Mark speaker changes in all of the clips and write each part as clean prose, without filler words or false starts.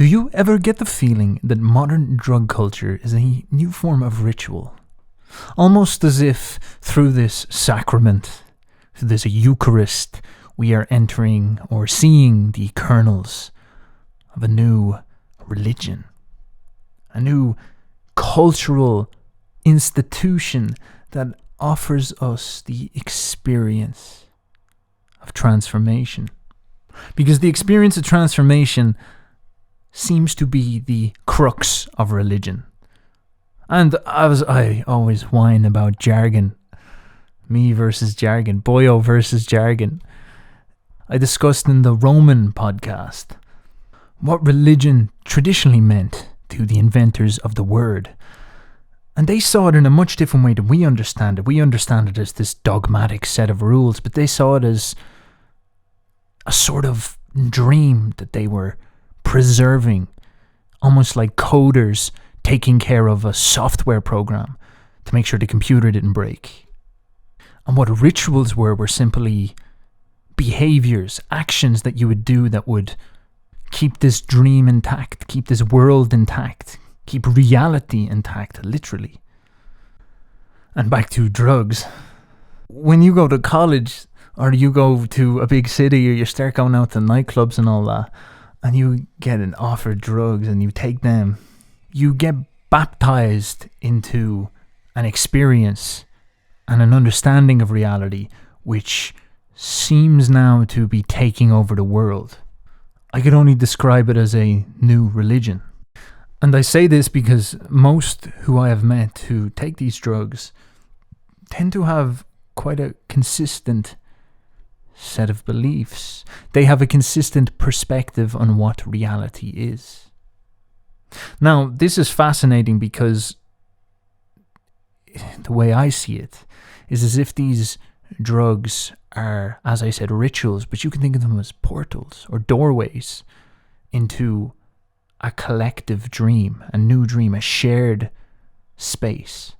Speaker 1: Do you ever get the feeling that modern drug culture is a new form of ritual? Almost as if through this sacrament, through this Eucharist, we are entering or seeing the kernels of a new religion, a new cultural institution that offers us the experience of transformation. Because the experience of transformation seems to be the crux of religion. And as I always whine about jargon, me versus jargon, Boyo versus jargon, I discussed in the Roman podcast what religion traditionally meant to the inventors of the word. And they saw it in a much different way than we understand it. We understand it as this dogmatic set of rules, but they saw it as a sort of dream that they were preserving, almost like coders taking care of a software program to make sure the computer didn't break. And what rituals were simply behaviors, actions that you would do that would keep this dream intact, keep this world intact, keep reality intact, literally. And back to drugs. When you go to college, or you go to a big city, or you start going out to nightclubs and all that, and you get offered drugs and you take them, you get baptized into an experience and an understanding of reality which seems now to be taking over the world. I could only describe it as a new religion. And I say this because most who I have met who take these drugs tend to have quite a consistent set of beliefs. They have a consistent perspective on what reality is. Now, this is fascinating because the way I see it is as if these drugs are, as I said, rituals, but you can think of them as portals or doorways into a collective dream, a new dream, a shared space.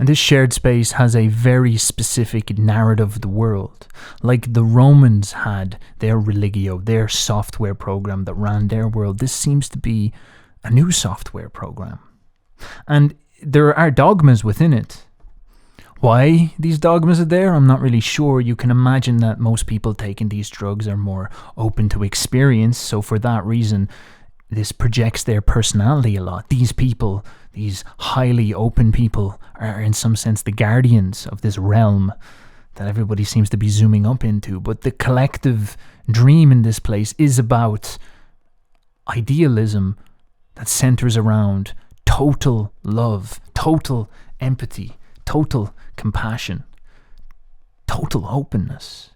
Speaker 1: And this shared space has a very specific narrative of the world. Like the Romans had their religio, their software program that ran their world. This seems to be a new software program. And there are dogmas within it. Why these dogmas are there, I'm not really sure. You can imagine that most people taking these drugs are more open to experience. So for that reason, this projects their personality a lot. These people, these highly open people, are in some sense the guardians of this realm that everybody seems to be zooming up into. But the collective dream in this place is about idealism that centers around total love, total empathy, total compassion, total openness.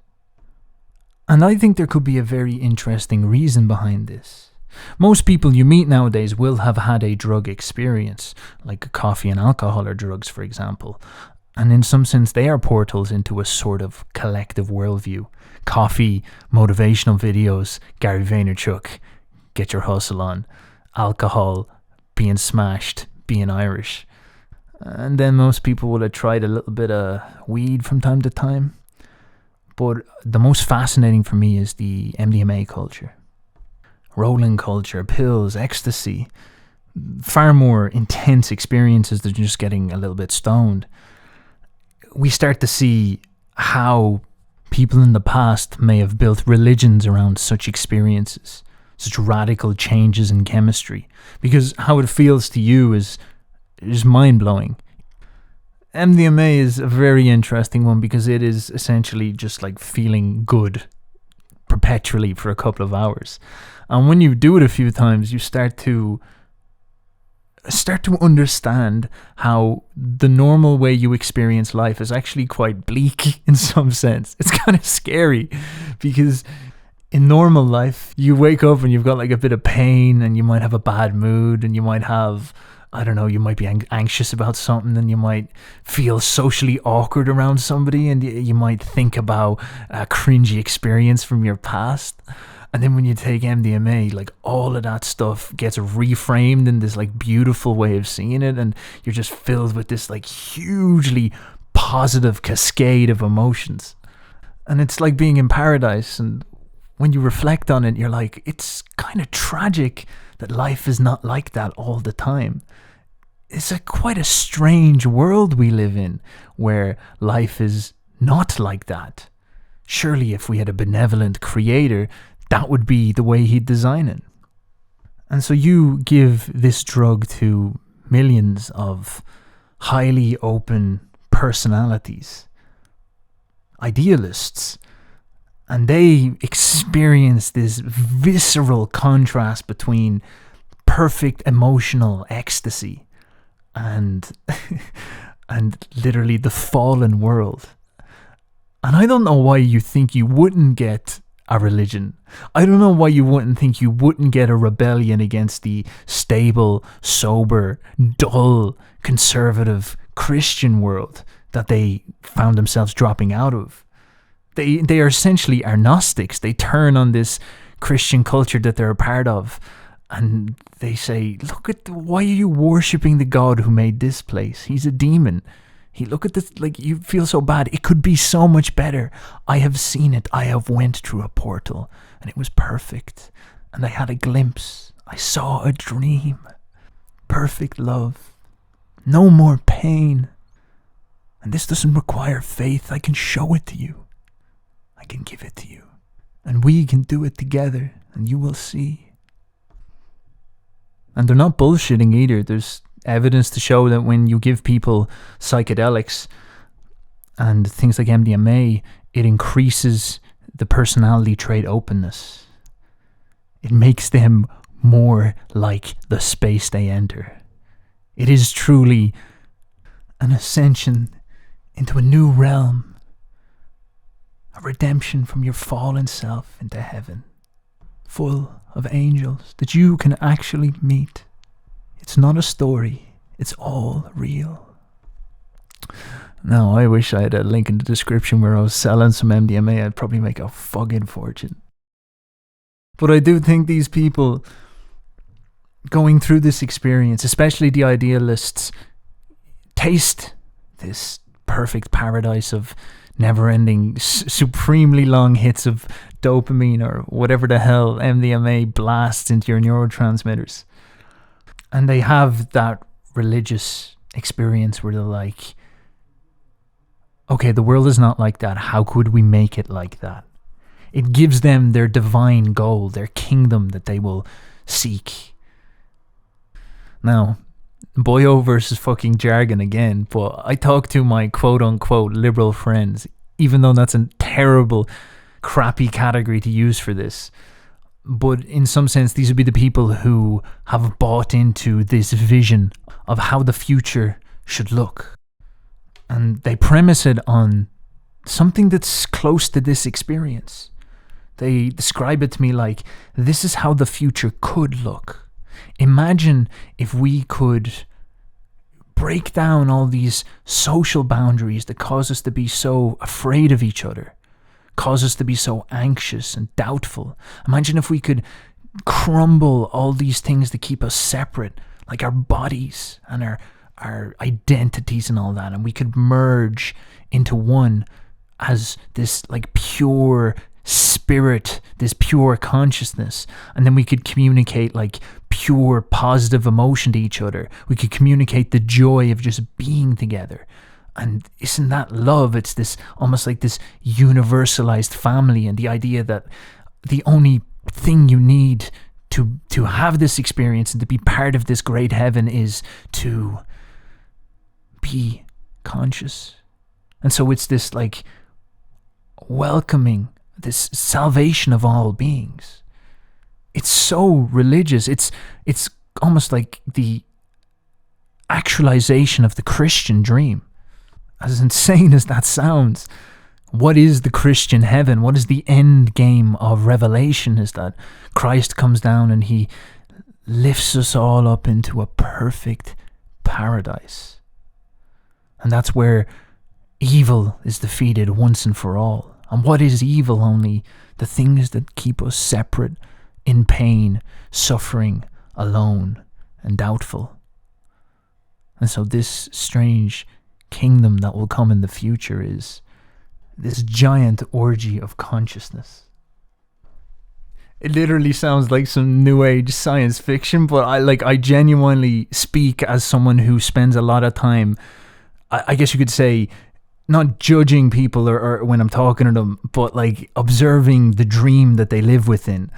Speaker 1: And I think there could be a very interesting reason behind this. Most people you meet nowadays will have had a drug experience, like coffee and alcohol or drugs, for example. And in some sense, they are portals into a sort of collective worldview. Coffee, motivational videos, Gary Vaynerchuk, get your hustle on. Alcohol, being smashed, being Irish. And then most people will have tried a little bit of weed from time to time. But the most fascinating for me is the MDMA culture. Rolling culture, pills, ecstasy, far more intense experiences than just getting a little bit stoned. We start to see how people in the past may have built religions around such experiences, such radical changes in chemistry, because how it feels to you is mind-blowing. MDMA is a very interesting one because it is essentially just like feeling good perpetually for a couple of hours. And when you do it a few times, you start to understand how the normal way you experience life is actually quite bleak in some sense. It's kind of scary because in normal life, you wake up and you've got like a bit of pain and you might have a bad mood and you might have, I don't know, you might be anxious about something and you might feel socially awkward around somebody and you might think about a cringy experience from your past. And then when you take MDMA, like all of that stuff gets reframed in this like beautiful way of seeing it, and you're just filled with this like hugely positive cascade of emotions. And it's like being in paradise. And when you reflect on it, you're like, it's kind of tragic that life is not like that all the time. It's quite a strange world we live in, where life is not like that. Surely if we had a benevolent creator, that would be the way he'd design it. And so you give this drug to millions of highly open personalities, idealists, and they experience this visceral contrast between perfect emotional ecstasy and and literally the fallen world. And I don't know why you think you wouldn't get a religion. I don't know why you wouldn't think you wouldn't get a rebellion against the stable, sober, dull, conservative Christian world that they found themselves dropping out of. They are essentially agnostics. They turn on this Christian culture that they're a part of, and they say, look at, why are you worshipping the God who made this place? He's a demon. Look at this, like, you feel so bad. It could be so much better. I have seen it. I have went through a portal and it was perfect. And I had a glimpse. I saw a dream. Perfect love. No more pain. And this doesn't require faith. I can show it to you. I can give it to you. And we can do it together, and you will see. And they're not bullshitting either. There's evidence to show that when you give people psychedelics and things like MDMA, it increases the personality trait openness. It makes them more like the space they enter. It is truly an ascension into a new realm, a redemption from your fallen self into heaven, full of angels that you can actually meet. It's not a story, it's all real. Now, I wish I had a link in the description where I was selling some MDMA. I'd probably make a fucking fortune. But I do think these people going through this experience, especially the idealists, taste this perfect paradise of never-ending, supremely long hits of dopamine or whatever the hell MDMA blasts into your neurotransmitters. And they have that religious experience where they're like, okay, the world is not like that. How could we make it like that? It gives them their divine goal, their kingdom that they will seek. Now, Boyo versus fucking jargon again, but I talk to my quote-unquote liberal friends, even though that's a terrible, crappy category to use for this. But in some sense, these would be the people who have bought into this vision of how the future should look. And they premise it on something that's close to this experience. They describe it to me like, this is how the future could look. Imagine if we could break down all these social boundaries that cause us to be so afraid of each other, cause us to be so anxious and doubtful. Imagine if we could crumble all these things that keep us separate, like our bodies and our identities and all that, and we could merge into one as this like pure spirit, this pure consciousness, and then we could communicate like pure positive emotion to each other. We could communicate the joy of just being together. And isn't that love? It's this almost like this universalized family, and the idea that the only thing you need to have this experience and to be part of this great heaven is to be conscious. And so it's this like welcoming, this salvation of all beings. It's so religious. It's almost like the actualization of the Christian dream. As insane as that sounds, what is the Christian heaven? What is the end game of Revelation? Is that Christ comes down and he lifts us all up into a perfect paradise. And that's where evil is defeated once and for all. And what is evil? Only the things that keep us separate, in pain, suffering, alone, and doubtful. And so this strange kingdom that will come in the future is this giant orgy of consciousness. It literally sounds like some new age science fiction, but I genuinely speak as someone who spends a lot of time, I guess you could say, not judging people or when I'm talking to them, but like observing the dream that they live within.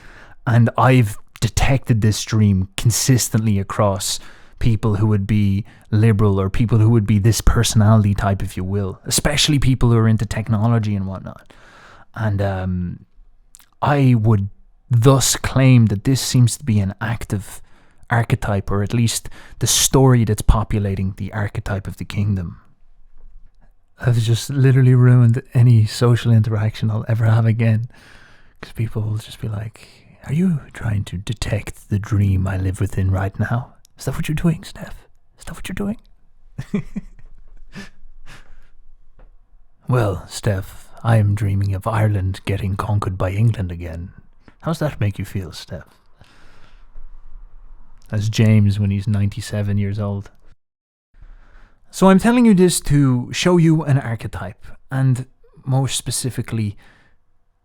Speaker 1: And I've detected this dream consistently across people who would be liberal or people who would be this personality type, if you will, especially people who are into technology and whatnot. And I would thus claim that this seems to be an active archetype, or at least the story that's populating the archetype of the kingdom. I've just literally ruined any social interaction I'll ever have again, because people will just be like, are you trying to detect the dream I live within right now? Is that what you're doing, Steph? Is that what you're doing? Well, Steph, I am dreaming of Ireland getting conquered by England again. How's that make you feel, Steph? That's James when he's 97 years old. So I'm telling you this to show you an archetype, and more specifically,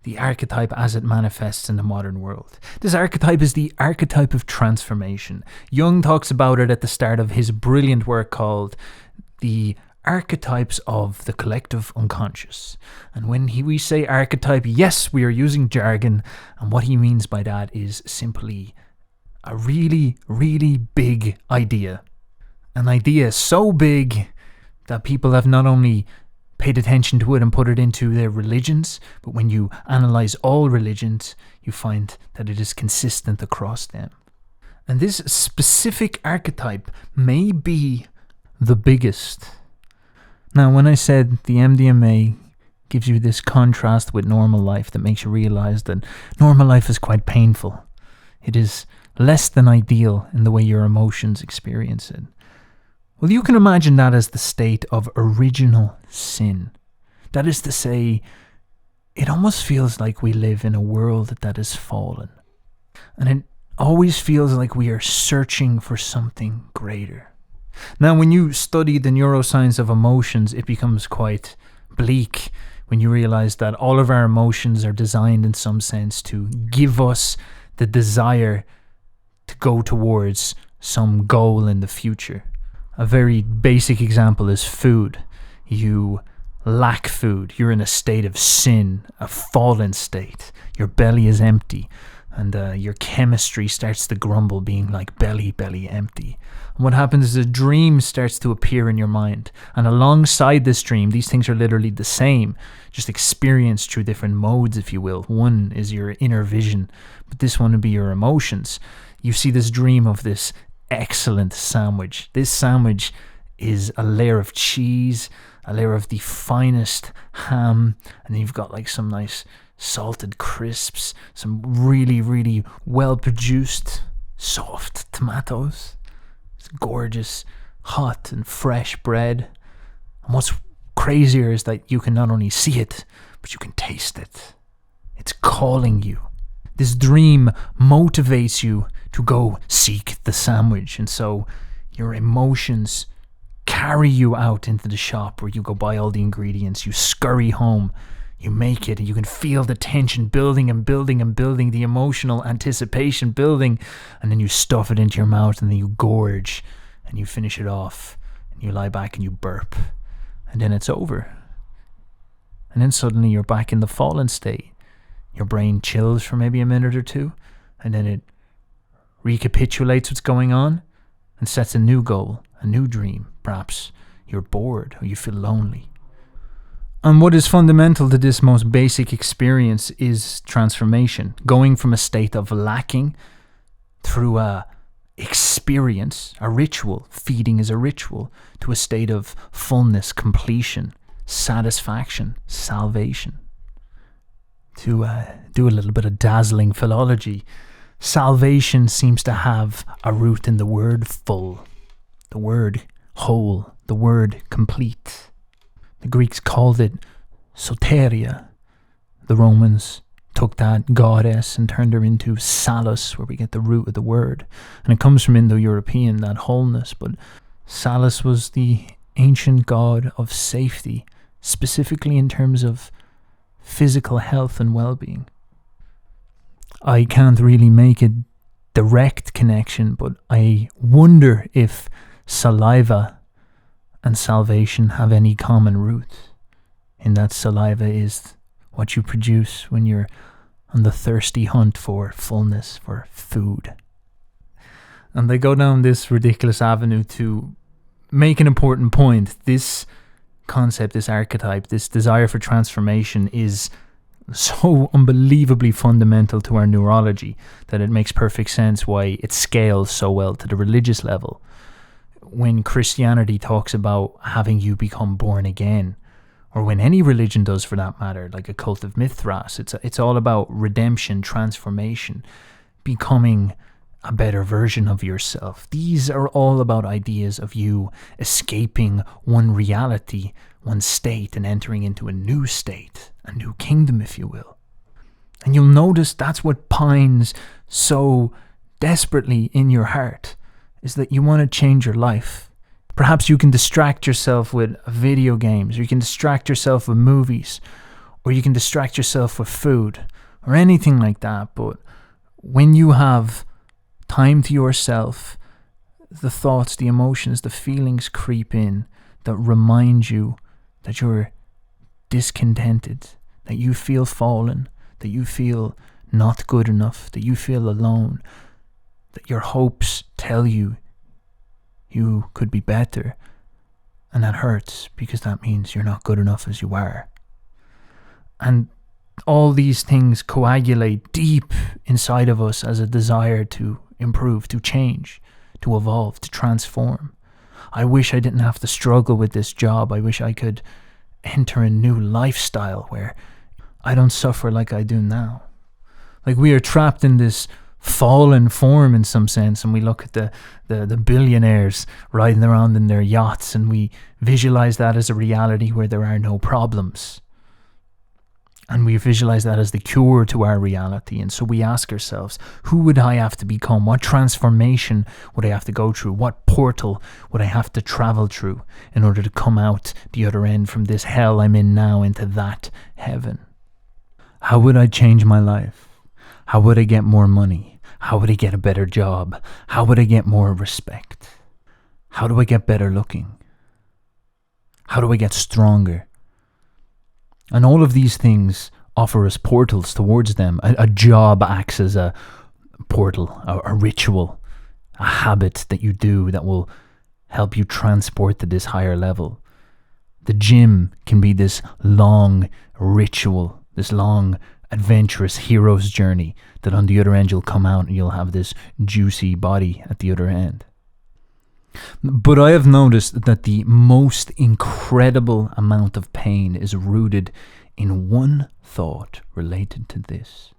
Speaker 1: the archetype as it manifests in the modern world. This archetype is the archetype of transformation. Jung talks about it at the start of his brilliant work called The Archetypes of the Collective Unconscious. And when we say archetype, yes, we are using jargon, and what he means by that is simply a really, really big idea. An idea so big that people have not only paid attention to it and put it into their religions, but when you analyze all religions, you find that it is consistent across them. And this specific archetype may be the biggest. Now, when I said the MDMA gives you this contrast with normal life that makes you realize that normal life is quite painful. It is less than ideal in the way your emotions experience it. Well, you can imagine that as the state of original sin. That is to say, it almost feels like we live in a world that is fallen. And it always feels like we are searching for something greater. Now, when you study the neuroscience of emotions, it becomes quite bleak when you realize that all of our emotions are designed in some sense to give us the desire to go towards some goal in the future. A very basic example is food. You lack food. You're in a state of sin, a fallen state. Your belly is empty, and your chemistry starts to grumble, being like belly empty. And what happens is a dream starts to appear in your mind. And alongside this dream, these things are literally the same, just experienced through different modes, if you will. One is your inner vision, but this one would be your emotions. You see this dream of this excellent sandwich. This sandwich is a layer of cheese, a layer of the finest ham, and then you've got like some nice salted crisps, some really, really well produced soft tomatoes. It's gorgeous, hot and fresh bread. And what's crazier is that you can not only see it, but you can taste it. It's calling you. This dream motivates you to go seek the sandwich, and so your emotions carry you out into the shop where you go buy all the ingredients. You scurry home, you make it, and you can feel the tension building and building and building, the emotional anticipation building, and then you stuff it into your mouth, and then you gorge, and you finish it off, and you lie back and you burp, and then it's over. And then suddenly you're back in the fallen state. Your brain chills for maybe a minute or two, and then it recapitulates what's going on and sets a new goal, a new dream. Perhaps you're bored or you feel lonely. And what is fundamental to this most basic experience is transformation, going from a state of lacking through a experience, a ritual, feeding is a ritual, to a state of fullness, completion, satisfaction, salvation. To do a little bit of dazzling philology, salvation seems to have a root in the word full, the word whole, the word complete. The Greeks called it soteria. The Romans took that goddess and turned her into salus, where we get the root of the word. And it comes from Indo-European, that wholeness, but salus was the ancient god of safety, specifically in terms of physical health and well-being. I can't really make a direct connection, but I wonder if saliva and salvation have any common roots, in that saliva is what you produce when you're on the thirsty hunt for fullness, for food. And they go down this ridiculous avenue to make an important point. This concept, this archetype, this desire for transformation is so unbelievably fundamental to our neurology that it makes perfect sense why it scales so well to the religious level. When Christianity talks about having you become born again, or when any religion does for that matter, like a cult of Mithras, it's all about redemption, transformation, becoming a better version of yourself. These are all about ideas of you escaping one reality, one state, and entering into a new state, a new kingdom, if you will. And you'll notice that's what pines so desperately in your heart, is that you want to change your life. Perhaps you can distract yourself with video games, or you can distract yourself with movies, or you can distract yourself with food, or anything like that. But when you have time to yourself, the thoughts, the emotions, the feelings creep in that remind you that you're discontented, that you feel fallen, that you feel not good enough, that you feel alone, that your hopes tell you you could be better, and that hurts because that means you're not good enough as you are. And all these things coagulate deep inside of us as a desire to improve, to change, to evolve, to transform. I wish I didn't have to struggle with this job. I wish I could enter a new lifestyle where I don't suffer like I do now. Like, we are trapped in this fallen form in some sense, and we look at the billionaires riding around in their yachts, and we visualize that as a reality where there are no problems. And we visualize that as the cure to our reality. And so we ask ourselves, who would I have to become? What transformation would I have to go through? What portal would I have to travel through in order to come out the other end from this hell I'm in now into that heaven? How would I change my life? How would I get more money? How would I get a better job? How would I get more respect? How do I get better looking? How do I get stronger? And all of these things offer us portals towards them. A job acts as a portal, a ritual, a habit that you do that will help you transport to this higher level. The gym can be this long ritual, this long adventurous hero's journey that on the other end you'll come out and you'll have this juicy body at the other end. But I have noticed that the most incredible amount of pain is rooted in one thought related to this.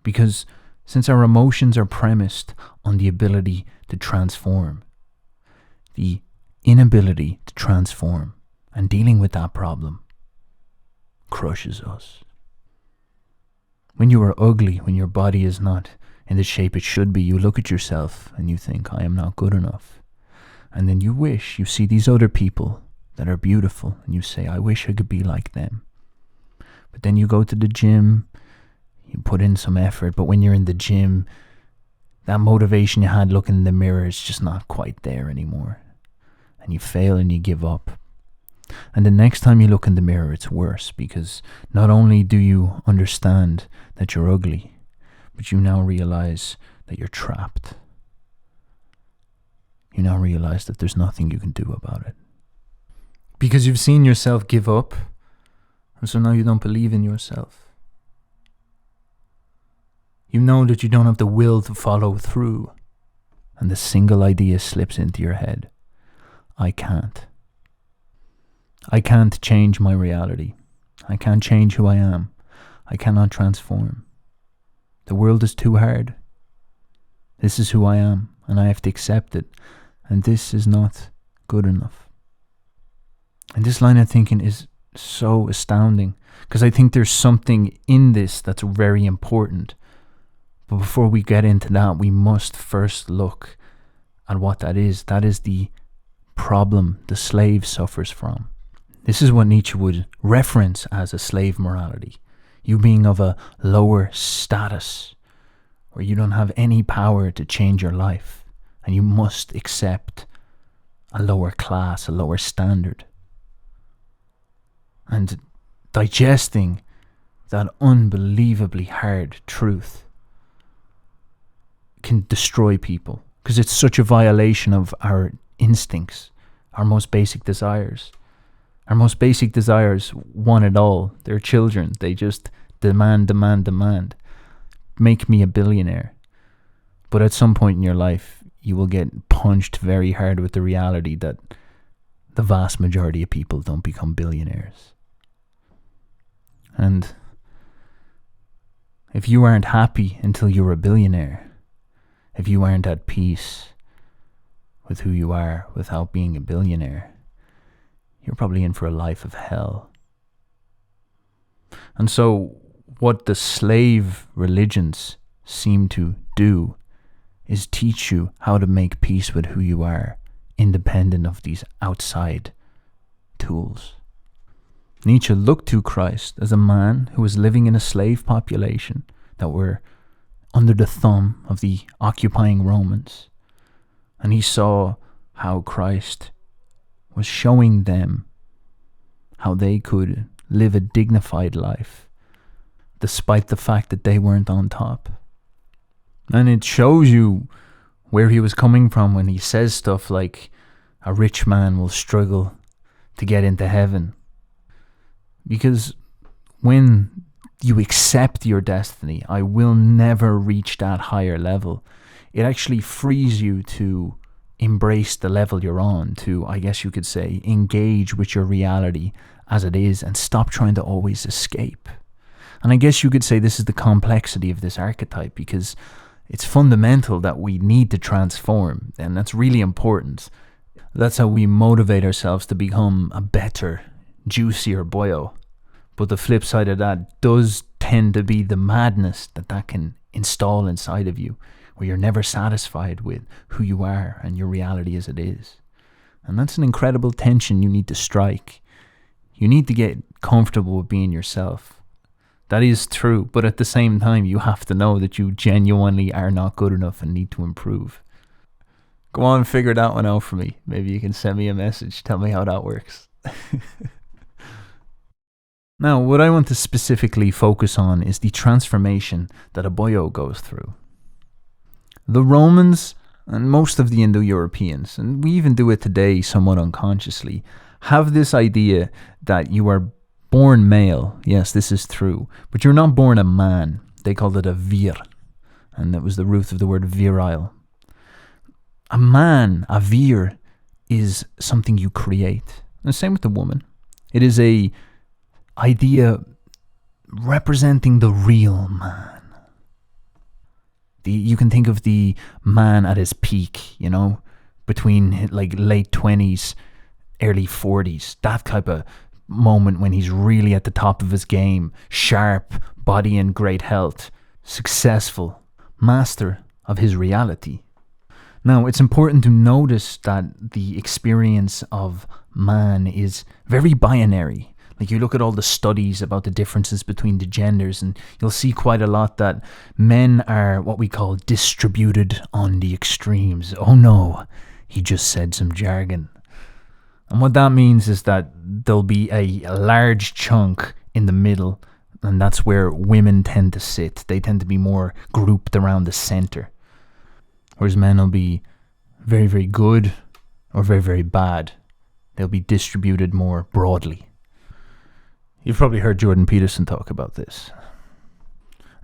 Speaker 1: Because since our emotions are premised on the ability to transform, the inability to transform and dealing with that problem crushes us. When you are ugly, when your body is not in the shape it should be, you look at yourself and you think, I am not good enough. And then you wish you see these other people that are beautiful and you say, I wish I could be like them. But then you go to the gym, you put in some effort, but when you're in the gym, that motivation you had looking in the mirror is just not quite there anymore. And you fail and you give up. And the next time you look in the mirror, it's worse, because not only do you understand that you're ugly, but you now realize that you're trapped. You now realize that there's nothing you can do about it. Because you've seen yourself give up, and so now you don't believe in yourself. You know that you don't have the will to follow through, and the single idea slips into your head. I can't. I can't change my reality. I can't change who I am. I cannot transform. The world is too hard. This is who I am, and I have to accept it. And this is not good enough. And this line of thinking is so astounding, because I think there's something in this that's very important. But before we get into that, we must first look at what that is. That is the problem the slave suffers from. This is what Nietzsche would reference as a slave morality. You being of a lower status, where you don't have any power to change your life, and you must accept a lower class, a lower standard. And digesting that unbelievably hard truth can destroy people, because it's such a violation of our instincts, our most basic desires. Our most basic desires want it all. They're children. They just demand. Make me a billionaire. But at some point in your life, you will get punched very hard with the reality that the vast majority of people don't become billionaires. And if you aren't happy until you're a billionaire, if you aren't at peace with who you are without being a billionaire, you're probably in for a life of hell. And so what the slave religions seem to do is teach you how to make peace with who you are, independent of these outside tools. Nietzsche looked to Christ as a man who was living in a slave population that were under the thumb of the occupying Romans. And he saw how Christ was showing them how they could live a dignified life despite the fact that they weren't on top. And it shows you where he was coming from when he says stuff like, a rich man will struggle to get into heaven. Because when you accept your destiny, I will never reach that higher level, it actually frees you to embrace the level you're on, to, I guess you could say, engage with your reality as it is and stop trying to always escape. And I guess you could say this is the complexity of this archetype, because it's fundamental that we need to transform, and that's really important. That's how we motivate ourselves to become a better, juicier Boyo. But the flip side of that does tend to be the madness that can install inside of you, where you're never satisfied with who you are and your reality as it is. And that's an incredible tension you need to strike. You need to get comfortable with being yourself. That is true, but at the same time, you have to know that you genuinely are not good enough and need to improve. Go on, figure that one out for me. Maybe you can send me a message, tell me how that works. Now, what I want to specifically focus on is the transformation that a Boyo goes through. The Romans and most of the Indo-Europeans, and we even do it today somewhat unconsciously, have this idea that you are born male. Yes, this is true, but you're not born a man. They called it a vir, and that was the root of the word virile. A man, a vir, is something you create. And the same with the woman. It is a idea representing the real man. You can think of the man at his peak, between like late 20s, early 40s, that type of moment when he's really at the top of his game, sharp, body in great health, successful, master of his reality. Now, it's important to notice that the experience of man is very binary. Like, you look at all the studies about the differences between the genders, and you'll see quite a lot that men are what we call distributed on the extremes. Oh no, he just said some jargon. And what that means is that there'll be a large chunk in the middle, and that's where women tend to sit. They tend to be more grouped around the center. Whereas men will be very, very good or very, very bad. They'll be distributed more broadly. You've probably heard Jordan Peterson talk about this.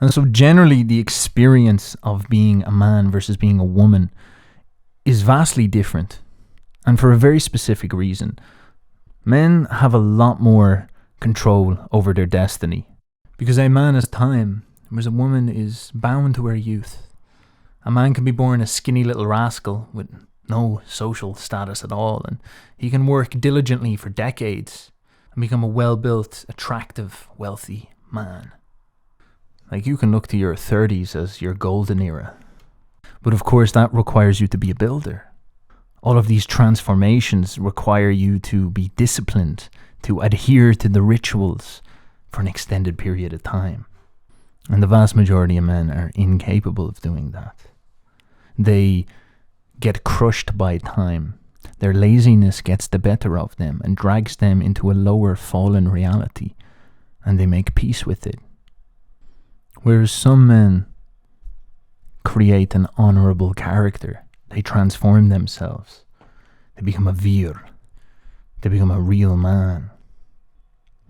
Speaker 1: And so generally the experience of being a man versus being a woman is vastly different. And for a very specific reason. Men have a lot more control over their destiny. Because a man has time, whereas a woman is bound to her youth. A man can be born a skinny little rascal with no social status at all, and he can work diligently for decades and become a well-built, attractive, wealthy man. Like, you can look to your 30s as your golden era. But of course that requires you to be a builder. All of these transformations require you to be disciplined, to adhere to the rituals for an extended period of time. And the vast majority of men are incapable of doing that. They get crushed by time. Their laziness gets the better of them and drags them into a lower fallen reality, and they make peace with it. Whereas some men create an honorable character. They transform themselves. They become a vir. They become a real man.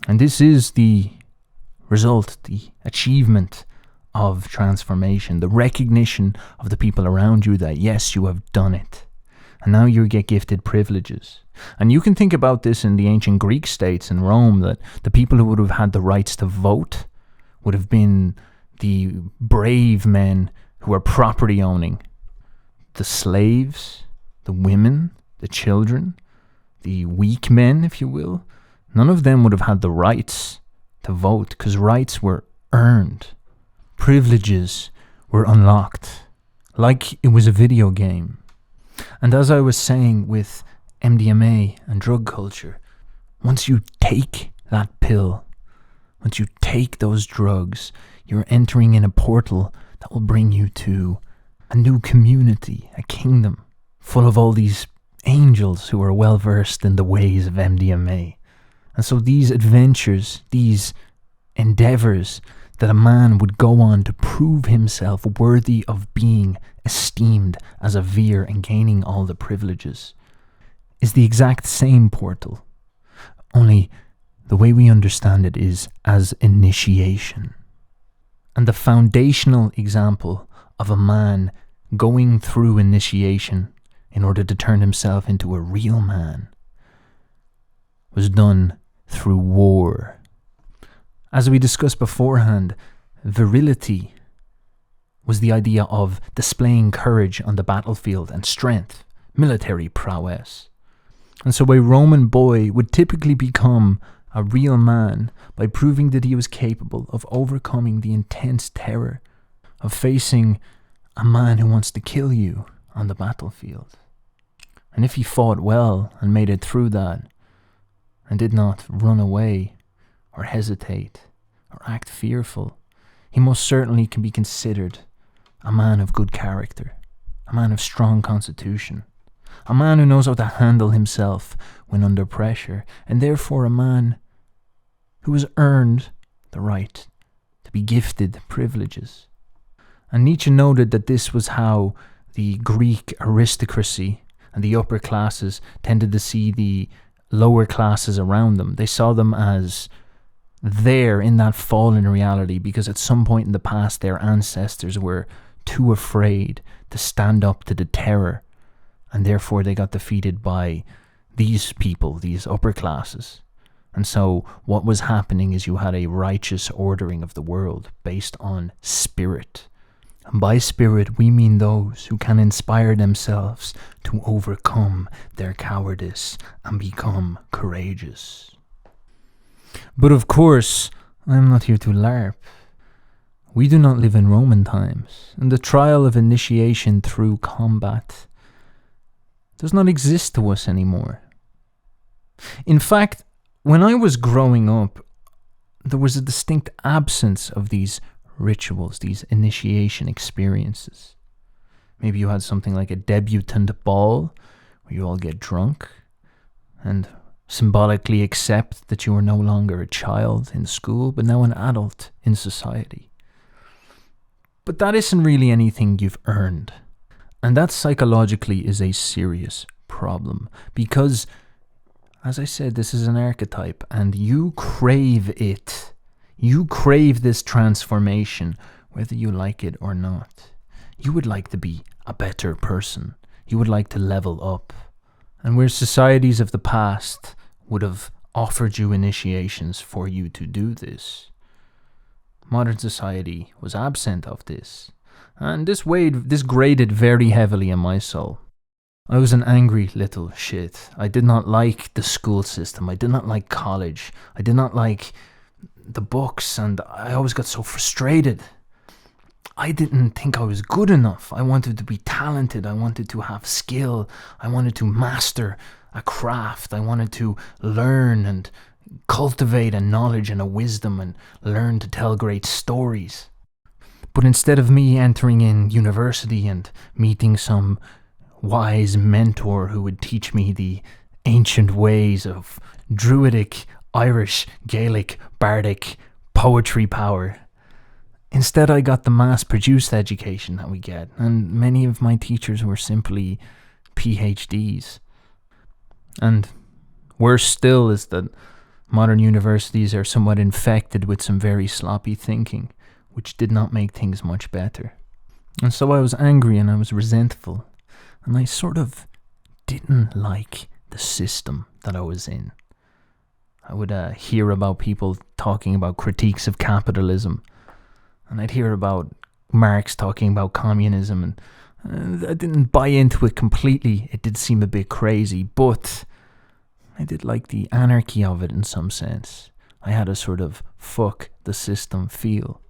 Speaker 1: And this is the result, the achievement of transformation, the recognition of the people around you that yes, you have done it. And now you get gifted privileges. And you can think about this in the ancient Greek states in Rome, that the people who would have had the rights to vote would have been the brave men who are property owning. The slaves, the women, the children, the weak men, if you will, none of them would have had the rights to vote, because rights were earned. Privileges were unlocked, like it was a video game. And as I was saying with MDMA and drug culture, once you take that pill, once you take those drugs, you're entering in a portal that will bring you to a new community, a kingdom, full of all these angels who are well versed in the ways of MDMA. And so these adventures, these endeavors that a man would go on to prove himself worthy of being esteemed as a vir and gaining all the privileges, is the exact same portal. Only the way we understand it is as initiation. And the foundational example of a man going through initiation in order to turn himself into a real man was done through war. As we discussed beforehand, virility was the idea of displaying courage on the battlefield and strength, military prowess. And so a Roman boy would typically become a real man by proving that he was capable of overcoming the intense terror of facing a man who wants to kill you on the battlefield. And if he fought well and made it through that, and did not run away or hesitate or act fearful, he most certainly can be considered a man of good character, a man of strong constitution, a man who knows how to handle himself when under pressure, and therefore a man who has earned the right to be gifted privileges. And Nietzsche noted that this was how the Greek aristocracy and the upper classes tended to see the lower classes around them. They saw them as there in that fallen reality because at some point in the past their ancestors were too afraid to stand up to the terror, and therefore they got defeated by these people, these upper classes. And so what was happening is you had a righteous ordering of the world based on spirit. And by spirit we mean those who can inspire themselves to overcome their cowardice and become courageous. But of course, I'm not here to LARP. We do not live in Roman times, and the trial of initiation through combat does not exist to us anymore. In fact, when I was growing up, there was a distinct absence of these rituals, these initiation experiences. Maybe you had something like a debutante ball, where you all get drunk and symbolically accept that you are no longer a child in school, but now an adult in society. But that isn't really anything you've earned. And that psychologically is a serious problem, because, as I said, this is an archetype, and you crave it. You crave this transformation, whether you like it or not. You would like to be a better person. You would like to level up. And where societies of the past would have offered you initiations for you to do this, modern society was absent of this. And this grated very heavily on my soul. I was an angry little shit. I did not like the school system. I did not like college. I did not like the books, and I always got so frustrated. I didn't think I was good enough. I wanted to be talented. I wanted to have skill. I wanted to master a craft. I wanted to learn and cultivate a knowledge and a wisdom and learn to tell great stories. But instead of me entering in university and meeting some wise mentor who would teach me the ancient ways of druidic, Irish, Gaelic, bardic poetry power, instead I got the mass-produced education that we get, and many of my teachers were simply PhDs. And worse still is that modern universities are somewhat infected with some very sloppy thinking, which did not make things much better. And so I was angry and I was resentful, and I sort of didn't like the system that I was in. I would hear about people talking about critiques of capitalism, and I'd hear about Marx talking about communism, and I didn't buy into it completely. It did seem a bit crazy, but I did like the anarchy of it in some sense. I had a sort of fuck the system feel.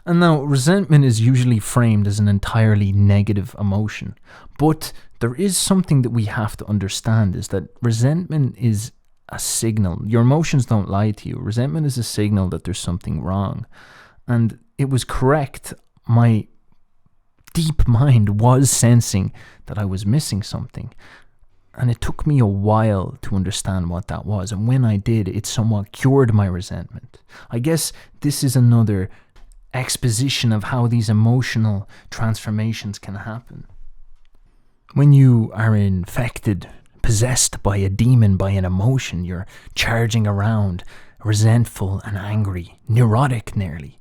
Speaker 1: And now, resentment is usually framed as an entirely negative emotion, but there is something that we have to understand, is that resentment is a signal. Your emotions don't lie to you. Resentment is a signal that there's something wrong. And it was correct. My deep mind was sensing that I was missing something. And it took me a while to understand what that was. And when I did, it somewhat cured my resentment. I guess this is another exposition of how these emotional transformations can happen. When you are infected, possessed by a demon, by an emotion, you're charging around, resentful and angry, neurotic nearly.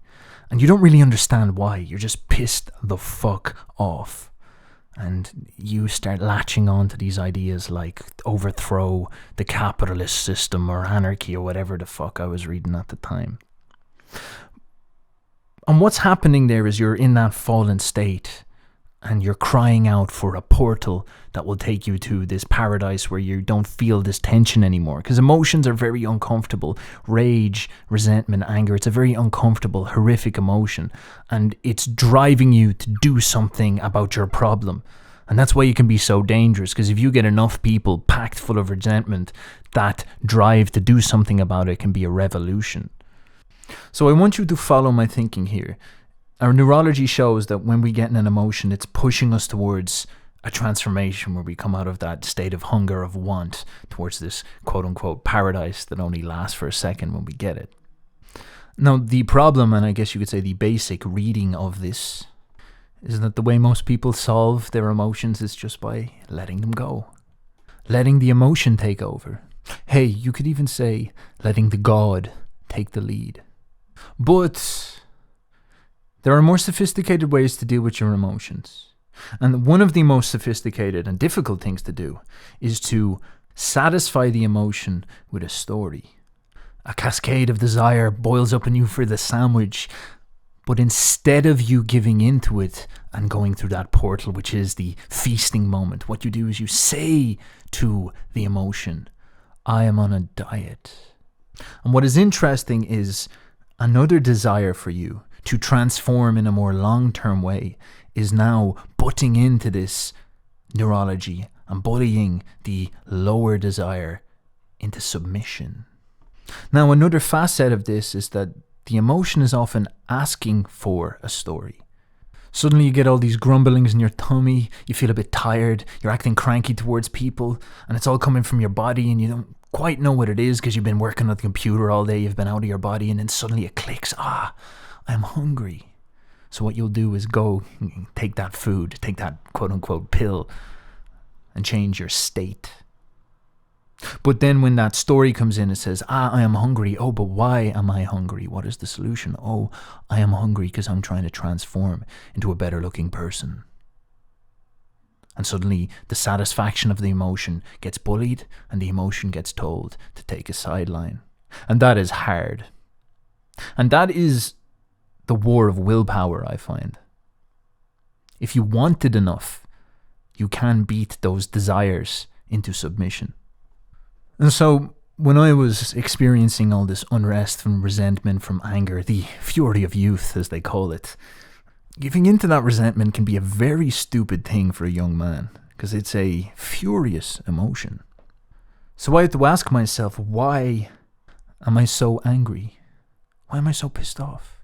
Speaker 1: And you don't really understand why. You're just pissed the fuck off. And you start latching on to these ideas like overthrow the capitalist system or anarchy or whatever the fuck I was reading at the time. And what's happening there is you're in that fallen state and you're crying out for a portal that will take you to this paradise where you don't feel this tension anymore. Because emotions are very uncomfortable. Rage, resentment, anger, it's a very uncomfortable, horrific emotion. And it's driving you to do something about your problem. And that's why you can be so dangerous. Because if you get enough people packed full of resentment, that drive to do something about it can be a revolution. So I want you to follow my thinking here. Our neurology shows that when we get in an emotion, it's pushing us towards a transformation where we come out of that state of hunger, of want, towards this quote-unquote paradise that only lasts for a second when we get it. Now, the problem, and I guess you could say the basic reading of this, is that the way most people solve their emotions is just by letting them go. Letting the emotion take over. Hey, you could even say letting the god take the lead. But there are more sophisticated ways to deal with your emotions. And one of the most sophisticated and difficult things to do is to satisfy the emotion with a story. A cascade of desire boils up in you for the sandwich. But instead of you giving into it and going through that portal, which is the feasting moment, what you do is you say to the emotion, I am on a diet. And what is interesting is another desire for you to transform in a more long-term way is now butting into this neurology and bullying the lower desire into submission. Now, another facet of this is that the emotion is often asking for a story. Suddenly you get all these grumblings in your tummy, you feel a bit tired, you're acting cranky towards people, and it's all coming from your body and you don't quite know what it is because you've been working on the computer all day, you've been out of your body, and then suddenly it clicks, I'm hungry. So what you'll do is go take that food, take that quote-unquote pill, and change your state. But then when that story comes in, it says, I am hungry. Oh, but why am I hungry? What is the solution? Oh, I am hungry because I'm trying to transform into a better looking person. And suddenly the satisfaction of the emotion gets bullied and the emotion gets told to take a sideline. And that is hard. And that is the war of willpower, I find. If you want it enough, you can beat those desires into submission. And so when I was experiencing all this unrest from resentment, from anger, the fury of youth, as they call it, giving into that resentment can be a very stupid thing for a young man, because it's a furious emotion. So I had to ask myself, why am I so angry? Why am I so pissed off?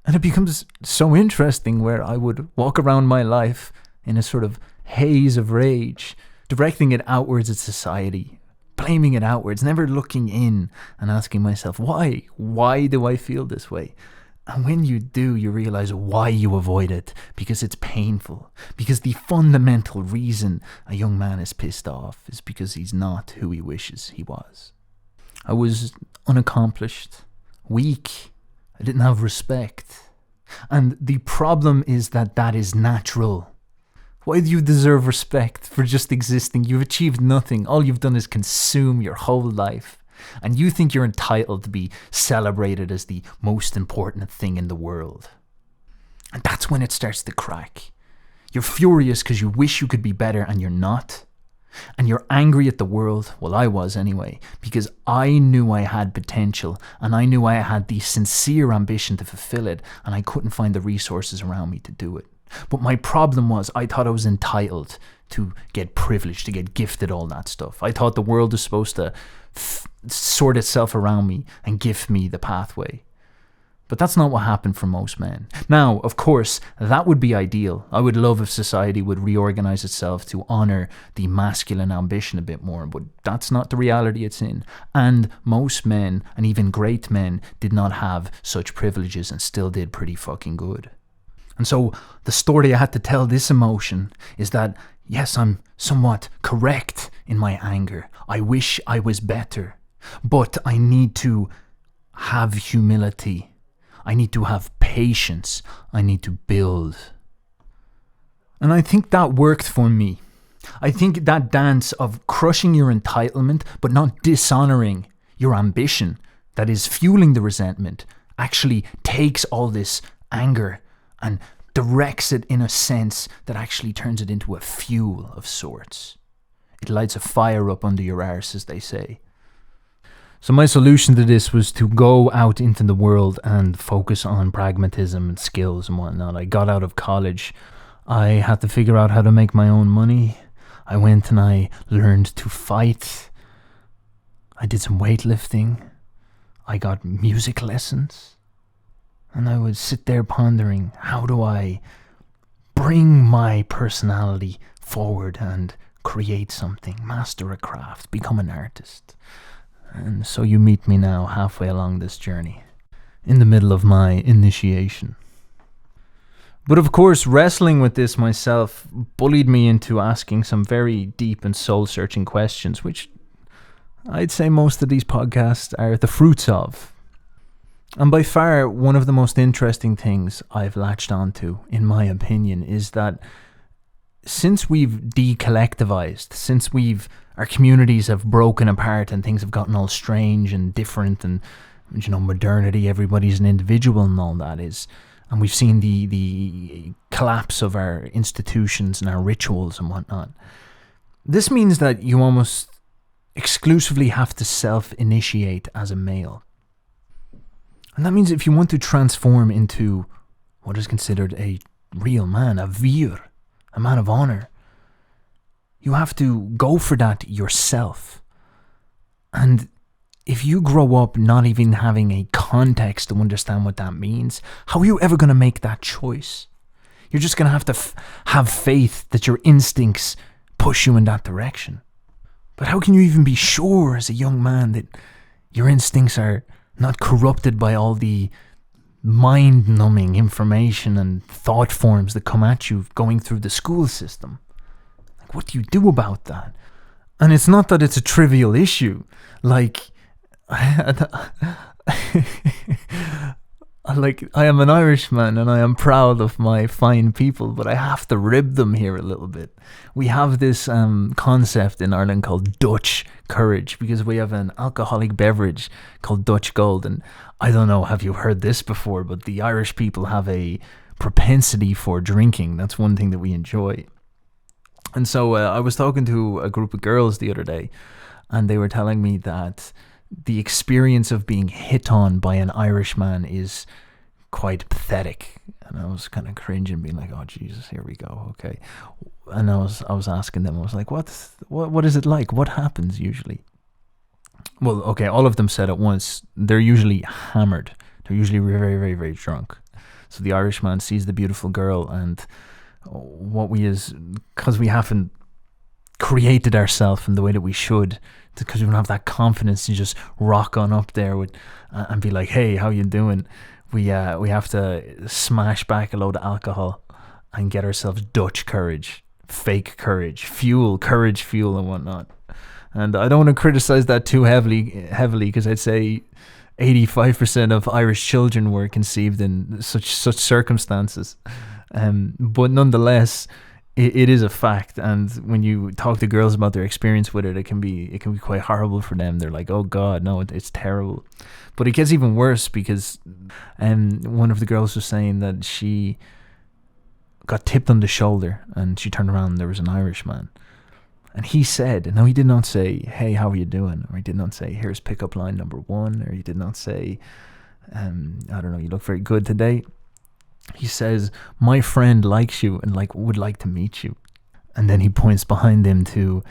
Speaker 1: And it becomes so interesting where I would walk around my life in a sort of haze of rage, directing it outwards at society, blaming it outwards, never looking in and asking myself, why? Why do I feel this way? And when you do, you realize why you avoid it, because it's painful. Because the fundamental reason a young man is pissed off is because he's not who he wishes he was. I was unaccomplished, weak. I didn't have respect. And the problem is that that is natural. Why do you deserve respect for just existing? You've achieved nothing. All you've done is consume your whole life. And you think you're entitled to be celebrated as the most important thing in the world. And that's when it starts to crack. You're furious because you wish you could be better and you're not. And you're angry at the world, well I was anyway, because I knew I had potential and I knew I had the sincere ambition to fulfill it, and I couldn't find the resources around me to do it. But my problem was I thought I was entitled to get privileged, to get gifted all that stuff. I thought the world was supposed to sort itself around me and gift me the pathway. But that's not what happened for most men. Now, of course, that would be ideal. I would love if society would reorganize itself to honor the masculine ambition a bit more, but that's not the reality it's in. And most men, and even great men, did not have such privileges and still did pretty fucking good. And so the story I had to tell this emotion is that, yes, I'm somewhat correct in my anger. I wish I was better, but I need to have humility. I need to have patience. I need to build. And I think that worked for me. I think that dance of crushing your entitlement but not dishonoring your ambition that is fueling the resentment actually takes all this anger and directs it in a sense that actually turns it into a fuel of sorts. It lights a fire up under your arse, as they say. So my solution to this was to go out into the world and focus on pragmatism and skills and whatnot. I got out of college. I had to figure out how to make my own money. I went and I learned to fight. I did some weightlifting. I got music lessons. And I would sit there pondering, how do I bring my personality forward and create something, master a craft, become an artist? And so you meet me now halfway along this journey, in the middle of my initiation. But of course, wrestling with this myself bullied me into asking some very deep and soul-searching questions, which I'd say most of these podcasts are the fruits of. And by far, one of the most interesting things I've latched onto, in my opinion, is that since we've decollectivized, since our communities have broken apart and things have gotten all strange and different and, modernity, everybody's an individual and all that is, and we've seen the collapse of our institutions and our rituals and whatnot. This means that you almost exclusively have to self-initiate as a male. And that means if you want to transform into what is considered a real man, a vir, a man of honor, you have to go for that yourself. And if you grow up not even having a context to understand what that means, how are you ever going to make that choice? You're just going to have to have faith that your instincts push you in that direction. But how can you even be sure as a young man that your instincts are not corrupted by all the mind-numbing information and thought forms that come at you going through the school system? Like, what do you do about that? And it's not that it's a trivial issue. Like, I am an Irishman and I am proud of my fine people, but I have to rib them here a little bit. We have this concept in Ireland called Dutch courage, because we have an alcoholic beverage called Dutch Gold. And I don't know, have you heard this before, but the Irish people have a propensity for drinking. That's one thing that we enjoy. And so I was talking to a group of girls the other day, and they were telling me that the experience of being hit on by an Irishman is quite pathetic. And I was kind of cringing, being like, oh Jesus, here we go, okay. And I was asking them, I was like, what is it like? What happens usually? Well, okay, all of them said at once, they're usually hammered. They're usually very, very, very drunk. So the Irishman sees the beautiful girl, and what we is, because we haven't created ourselves in the way that we should, because we don't have that confidence to just rock on up there with and be like, hey, how you doing? We have to smash back a load of alcohol and get ourselves Dutch courage, fake courage, courage fuel and whatnot. And I don't want to criticize that too heavily, because I'd say 85% of Irish children were conceived in such circumstances. But nonetheless, it is a fact. And when you talk to girls about their experience with it, it can be quite horrible for them. They're like, oh God, no, it's terrible. But it gets even worse because one of the girls was saying that she got tipped on the shoulder and she turned around and there was an Irishman. And he said, no, he did not say, hey, how are you doing? Or he did not say, here's pickup line number 1. Or he did not say, I don't know, you look very good today. He says, my friend likes you and would like to meet you. And then he points behind him to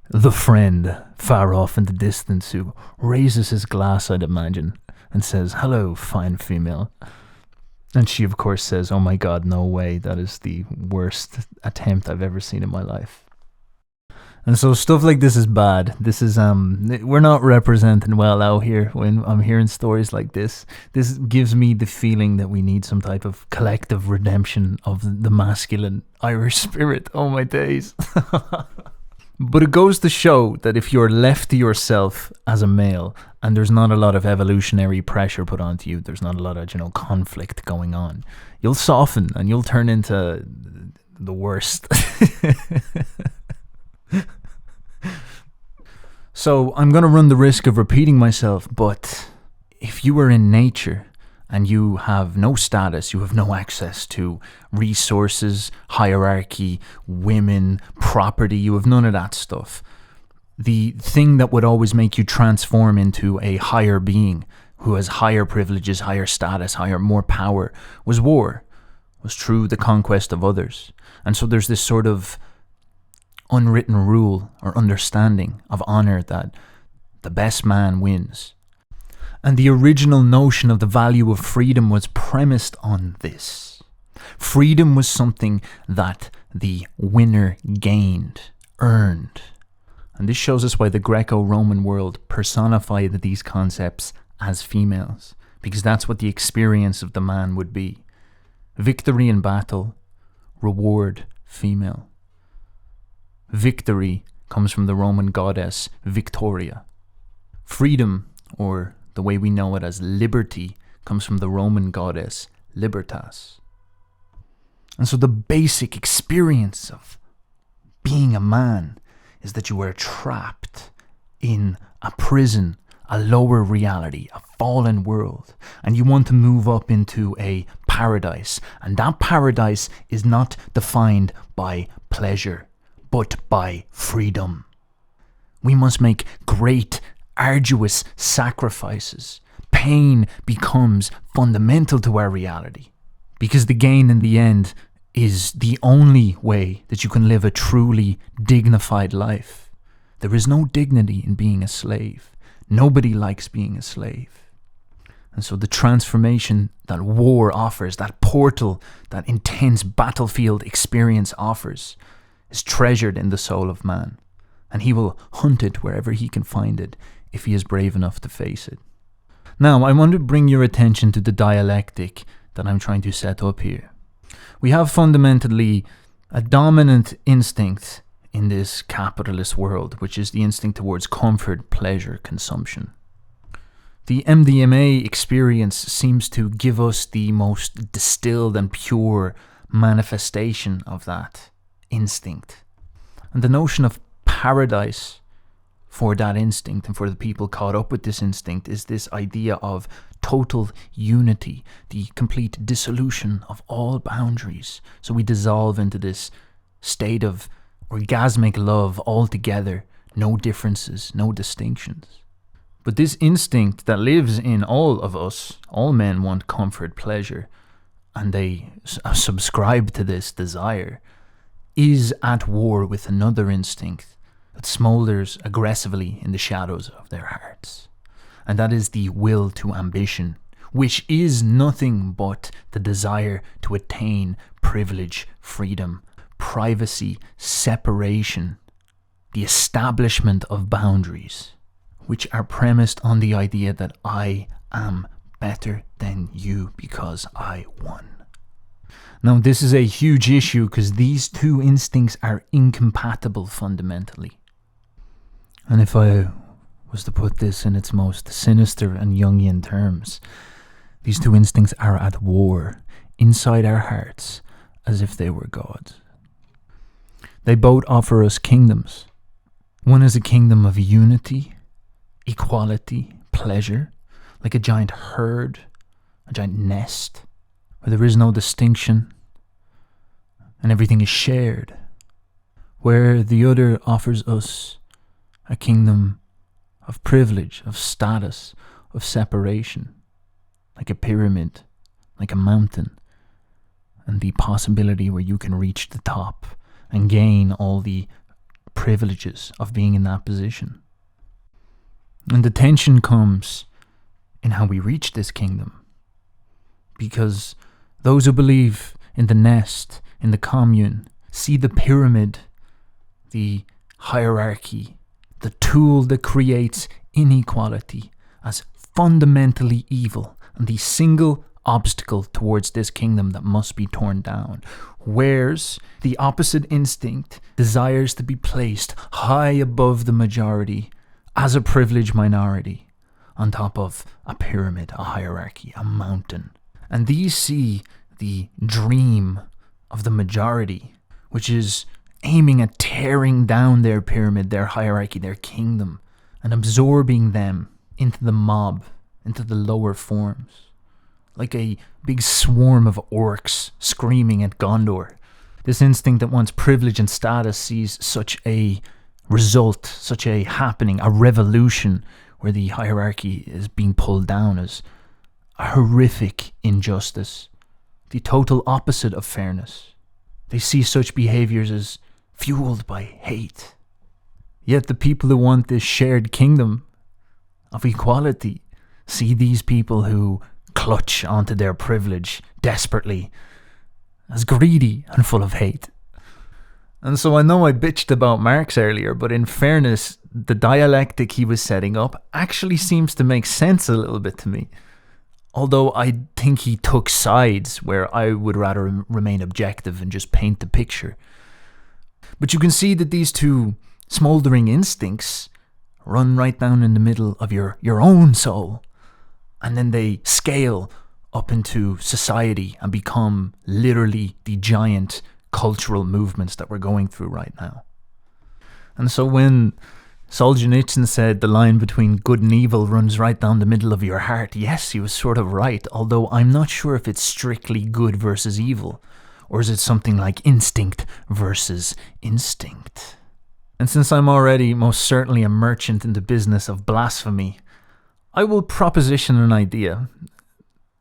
Speaker 1: the friend far off in the distance who raises his glass, I'd imagine, and says, hello, fine female. And she, of course, says, oh my God, no way. That is the worst attempt I've ever seen in my life. And so stuff like this is bad. This is we're not representing well out here when I'm hearing stories like this. This gives me the feeling that we need some type of collective redemption of the masculine Irish spirit. Oh my days. But it goes to show that if you're left to yourself as a male and there's not a lot of evolutionary pressure put onto you, there's not a lot of, conflict going on, you'll soften and you'll turn into the worst. So I'm going to run the risk of repeating myself, but if you are in nature and you have no status, you have no access to resources, hierarchy, women, property, you have none of that stuff. The thing that would always make you transform into a higher being who has higher privileges, higher status, more power was war, was through the conquest of others. And so there's this sort of unwritten rule or understanding of honor that the best man wins. And the original notion of the value of freedom was premised on this. Freedom was something that the winner gained, earned. And this shows us why the Greco-Roman world personified these concepts as females, because that's what the experience of the man would be. Victory in battle, reward, female. Victory comes from the Roman goddess Victoria. Freedom, or the way we know it as liberty, comes from the Roman goddess Libertas. And so the basic experience of being a man is that you are trapped in a prison, a lower reality, a fallen world, and you want to move up into a paradise. And that paradise is not defined by pleasure, but by freedom. We must make great, arduous sacrifices. Pain becomes fundamental to our reality, because the gain in the end is the only way that you can live a truly dignified life. There is no dignity in being a slave. Nobody likes being a slave. And so the transformation that war offers, that portal, that intense battlefield experience offers, is treasured in the soul of man, and he will hunt it wherever he can find it if he is brave enough to face it. Now, I want to bring your attention to the dialectic that I'm trying to set up here. We have fundamentally a dominant instinct in this capitalist world, which is the instinct towards comfort, pleasure, consumption. The MDMA experience seems to give us the most distilled and pure manifestation of that instinct. And the notion of paradise for that instinct and for the people caught up with this instinct is this idea of total unity, the complete dissolution of all boundaries. So we dissolve into this state of orgasmic love altogether, no differences, no distinctions. But this instinct that lives in all of us, all men want comfort, pleasure, and they subscribe to this desire, is at war with another instinct, that smoulders aggressively in the shadows of their hearts. And that is the will to ambition, which is nothing but the desire to attain privilege, freedom, privacy, separation, the establishment of boundaries, which are premised on the idea that I am better than you because I won. Now, this is a huge issue because these two instincts are incompatible fundamentally. And if I was to put this in its most sinister and Jungian terms, these two instincts are at war inside our hearts as if they were gods. They both offer us kingdoms. One is a kingdom of unity, equality, pleasure, like a giant herd, a giant nest, where there is no distinction and everything is shared, where the other offers us a kingdom of privilege, of status, of separation, like a pyramid, like a mountain, and the possibility where you can reach the top and gain all the privileges of being in that position. And the tension comes in how we reach this kingdom, because those who believe in the nest, in the commune, see the pyramid, the hierarchy, the tool that creates inequality as fundamentally evil and the single obstacle towards this kingdom that must be torn down. Whereas the opposite instinct desires to be placed high above the majority as a privileged minority on top of a pyramid, a hierarchy, a mountain. And these see the dream of the majority, which is aiming at tearing down their pyramid, their hierarchy, their kingdom, and absorbing them into the mob, into the lower forms, like a big swarm of orcs screaming at Gondor. This instinct that wants privilege and status sees such a result, such a happening, a revolution where the hierarchy is being pulled down as a horrific injustice, the total opposite of fairness. They see such behaviors as fueled by hate. Yet the people who want this shared kingdom of equality see these people who clutch onto their privilege desperately as greedy and full of hate. And so I know I bitched about Marx earlier, but in fairness, the dialectic he was setting up actually seems to make sense a little bit to me. Although I think he took sides where I would rather remain objective and just paint the picture. But you can see that these two smouldering instincts run right down in the middle of your own soul. And then they scale up into society and become literally the giant cultural movements that we're going through right now. And so when Solzhenitsyn said the line between good and evil runs right down the middle of your heart, yes, he was sort of right, although I'm not sure if it's strictly good versus evil, or is it something like instinct versus instinct? And since I'm already most certainly a merchant in the business of blasphemy, I will proposition an idea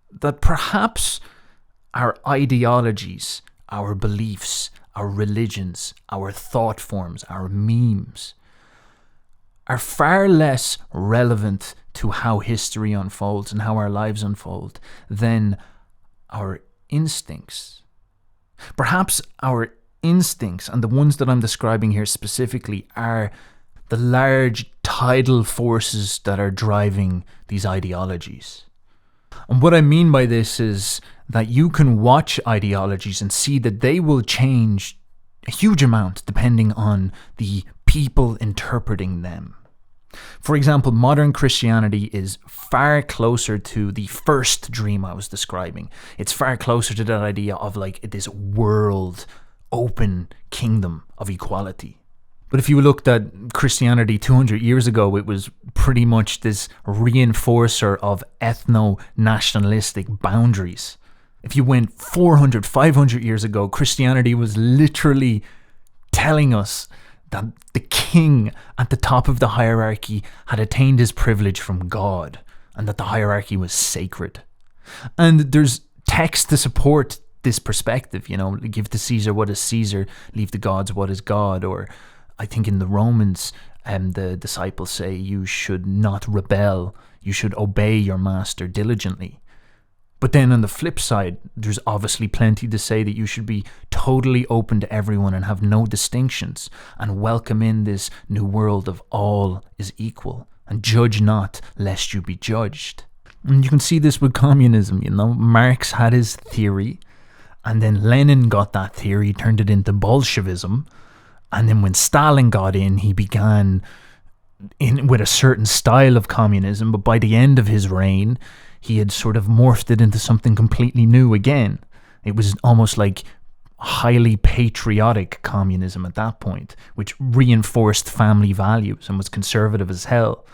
Speaker 1: that perhaps our ideologies, our beliefs, our religions, our thought forms, our memes are far less relevant to how history unfolds and how our lives unfold than our instincts. Perhaps our instincts, and the ones that I'm describing here specifically, are the large tidal forces that are driving these ideologies. And what I mean by this is that you can watch ideologies and see that they will change a huge amount depending on the people interpreting them. For example, modern Christianity is far closer to the first dream I was describing. It's far closer to that idea of like this world open kingdom of equality. But if you looked at Christianity 200 years ago, it was pretty much this reinforcer of ethno-nationalistic boundaries. If you went 400, 500 years ago, Christianity was literally telling us that the king at the top of the hierarchy had attained his privilege from God, and that the hierarchy was sacred. And there's text to support this perspective, give to Caesar what is Caesar, leave to gods what is God, or I think in the Romans, the disciples say you should not rebel, you should obey your master diligently. But then on the flip side, there's obviously plenty to say that you should be totally open to everyone and have no distinctions and welcome in this new world of all is equal and judge not lest you be judged. And you can see this with communism, Marx had his theory, and then Lenin got that theory, turned it into Bolshevism, and then when Stalin got in, he began in with a certain style of communism, but by the end of his reign, he had sort of morphed it into something completely new again. It was almost like highly patriotic communism at that point, which reinforced family values and was conservative as hell.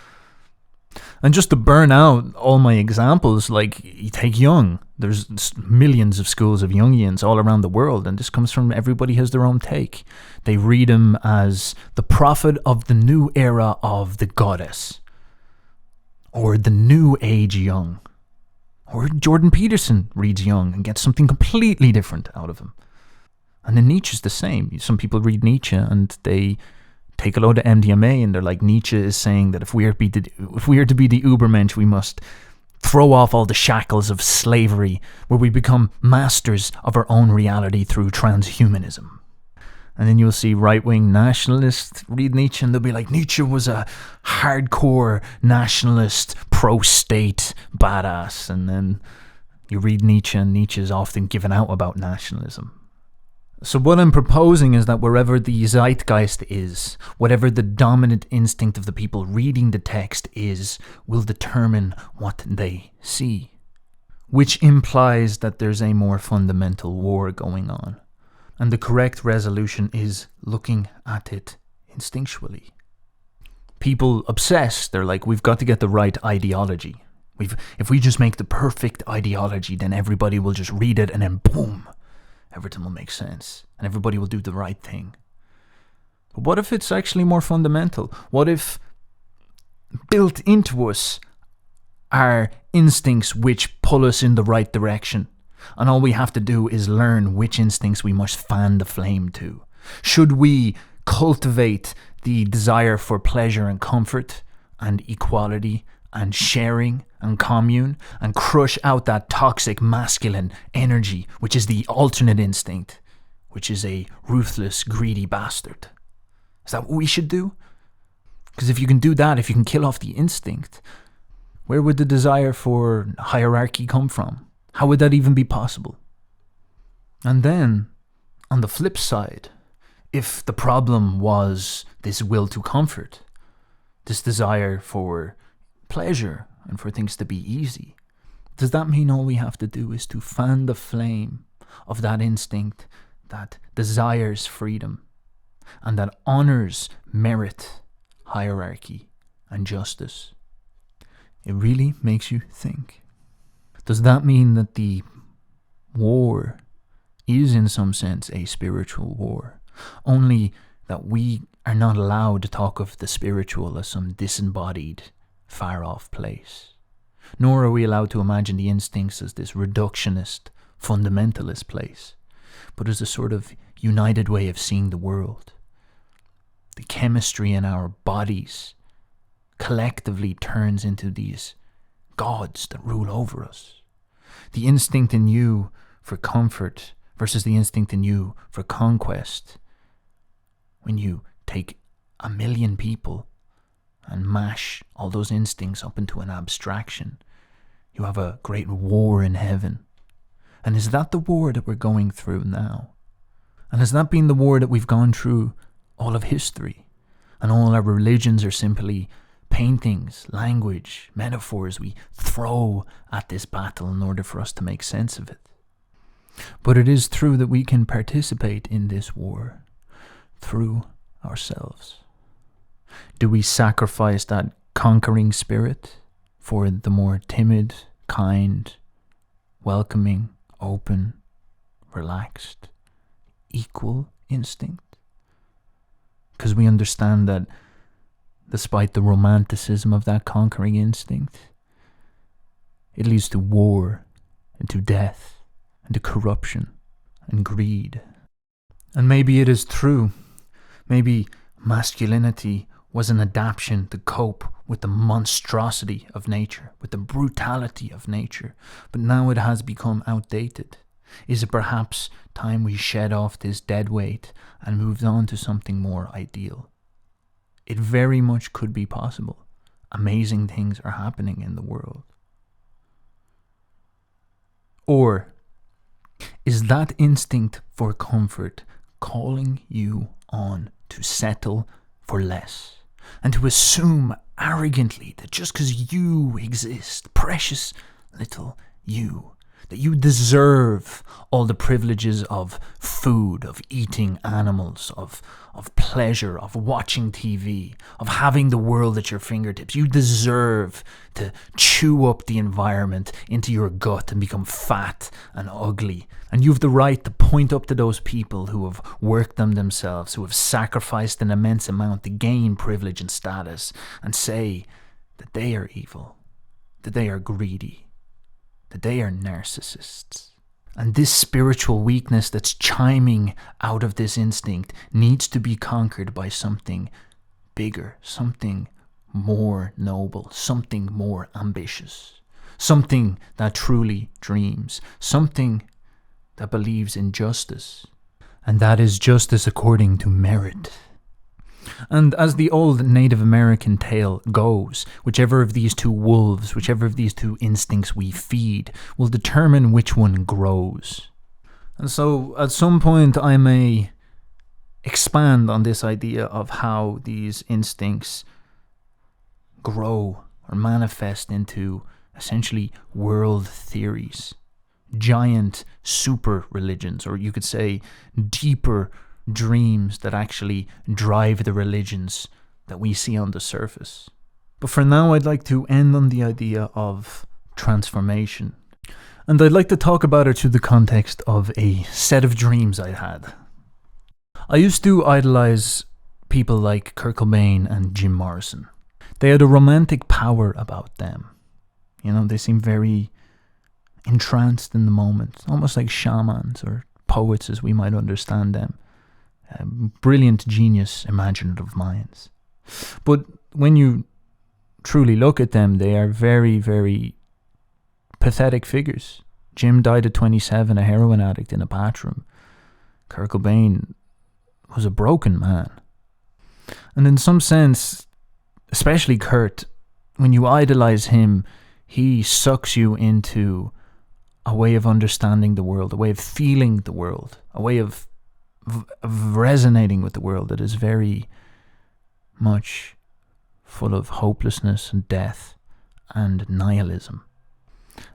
Speaker 1: And just to burn out all my examples, like you take Jung, there's millions of schools of Jungians all around the world, and this comes from everybody has their own take. They read him as the prophet of the new era of the goddess, or the new age Jung. Or Jordan Peterson reads Jung and gets something completely different out of him. And then Nietzsche's the same. Some people read Nietzsche and they take a load of MDMA and they're like, Nietzsche is saying that if we are to be the Ubermensch, we must throw off all the shackles of slavery, where we become masters of our own reality through transhumanism. And then you'll see right-wing nationalists read Nietzsche and they'll be like, Nietzsche was a hardcore nationalist, pro-state badass. And then you read Nietzsche and Nietzsche is often given out about nationalism. So what I'm proposing is that wherever the zeitgeist is, whatever the dominant instinct of the people reading the text is, will determine what they see. Which implies that there's a more fundamental war going on. And the correct resolution is looking at it instinctually. People obsess, they're like, we've got to get the right ideology. If we just make the perfect ideology, then everybody will just read it and then boom, everything will make sense and everybody will do the right thing. But what if it's actually more fundamental? What if built into us are instincts which pull us in the right direction? And all we have to do is learn which instincts we must fan the flame to. Should we cultivate the desire for pleasure and comfort and equality and sharing and commune and crush out that toxic masculine energy, which is the alternate instinct, which is a ruthless, greedy bastard? Is that what we should do? Because if you can do that, if you can kill off the instinct, where would the desire for hierarchy come from? How would that even be possible? And then, on the flip side, if the problem was this will to comfort, this desire for pleasure and for things to be easy, does that mean all we have to do is to fan the flame of that instinct that desires freedom and that honors merit, hierarchy, and justice? It really makes you think. Does that mean that the war is in some sense a spiritual war? Only that we are not allowed to talk of the spiritual as some disembodied, far-off place. Nor are we allowed to imagine the instincts as this reductionist, fundamentalist place, but as a sort of united way of seeing the world. The chemistry in our bodies collectively turns into these gods that rule over us. The instinct in you for comfort versus the instinct in you for conquest. When you take 1 million people and mash all those instincts up into an abstraction, you have a great war in heaven. And is that the war that we're going through now? And has that been the war that we've gone through all of history? And all our religions are simply paintings, language, metaphors we throw at this battle in order for us to make sense of it. But it is true that we can participate in this war through ourselves. Do we sacrifice that conquering spirit for the more timid, kind, welcoming, open, relaxed, equal instinct? Because we understand that despite the romanticism of that conquering instinct, it leads to war and to death and to corruption and greed. And maybe it is true. Maybe Masculinity was an adaptation to cope with the monstrosity of nature, with the brutality of nature, but now it has become outdated. Is it perhaps time we shed off this dead weight and moved on to something more ideal? It very much could be possible. Amazing things are happening in the world. Or is that instinct for comfort calling you on to settle for less and to assume arrogantly that just because you exist, precious little you, that you deserve all the privileges of food, of eating animals, of pleasure, of watching TV, of having the world at your fingertips. You deserve to chew up the environment into your gut and become fat and ugly. And you have the right to point up to those people who have worked them themselves, who have sacrificed an immense amount to gain privilege and status, and say that they are evil, that they are greedy, that they are narcissists. And this spiritual weakness that's chiming out of this instinct needs to be conquered by something bigger, something more noble, something more ambitious, something that truly dreams, something that believes in justice. And that is justice according to merit. And as the old Native American tale goes, whichever of these two wolves, whichever of these two instincts we feed, will determine which one grows. And so at some point I may expand on this idea of how these instincts grow or manifest into essentially world theories, giant super religions, or you could say deeper dreams that actually drive the religions that we see on the surface. But for now, I'd like to end on the idea of transformation. And I'd like to talk about it through the context of a set of dreams I had. I used to idolize people like Kurt Cobain and Jim Morrison. They had a romantic power about them. You know, they seemed very entranced in the moment, almost like shamans or poets as we might understand them. Brilliant, genius, imaginative minds. But when you truly look at them, they are very, very pathetic figures. Jim died at 27, a heroin addict in a bathroom. Kurt Cobain was a broken man. And in some sense, especially Kurt, when you idolize him, he sucks you into a way of understanding the world, a way of feeling the world, a way of resonating with the world that is very much full of hopelessness and death and nihilism.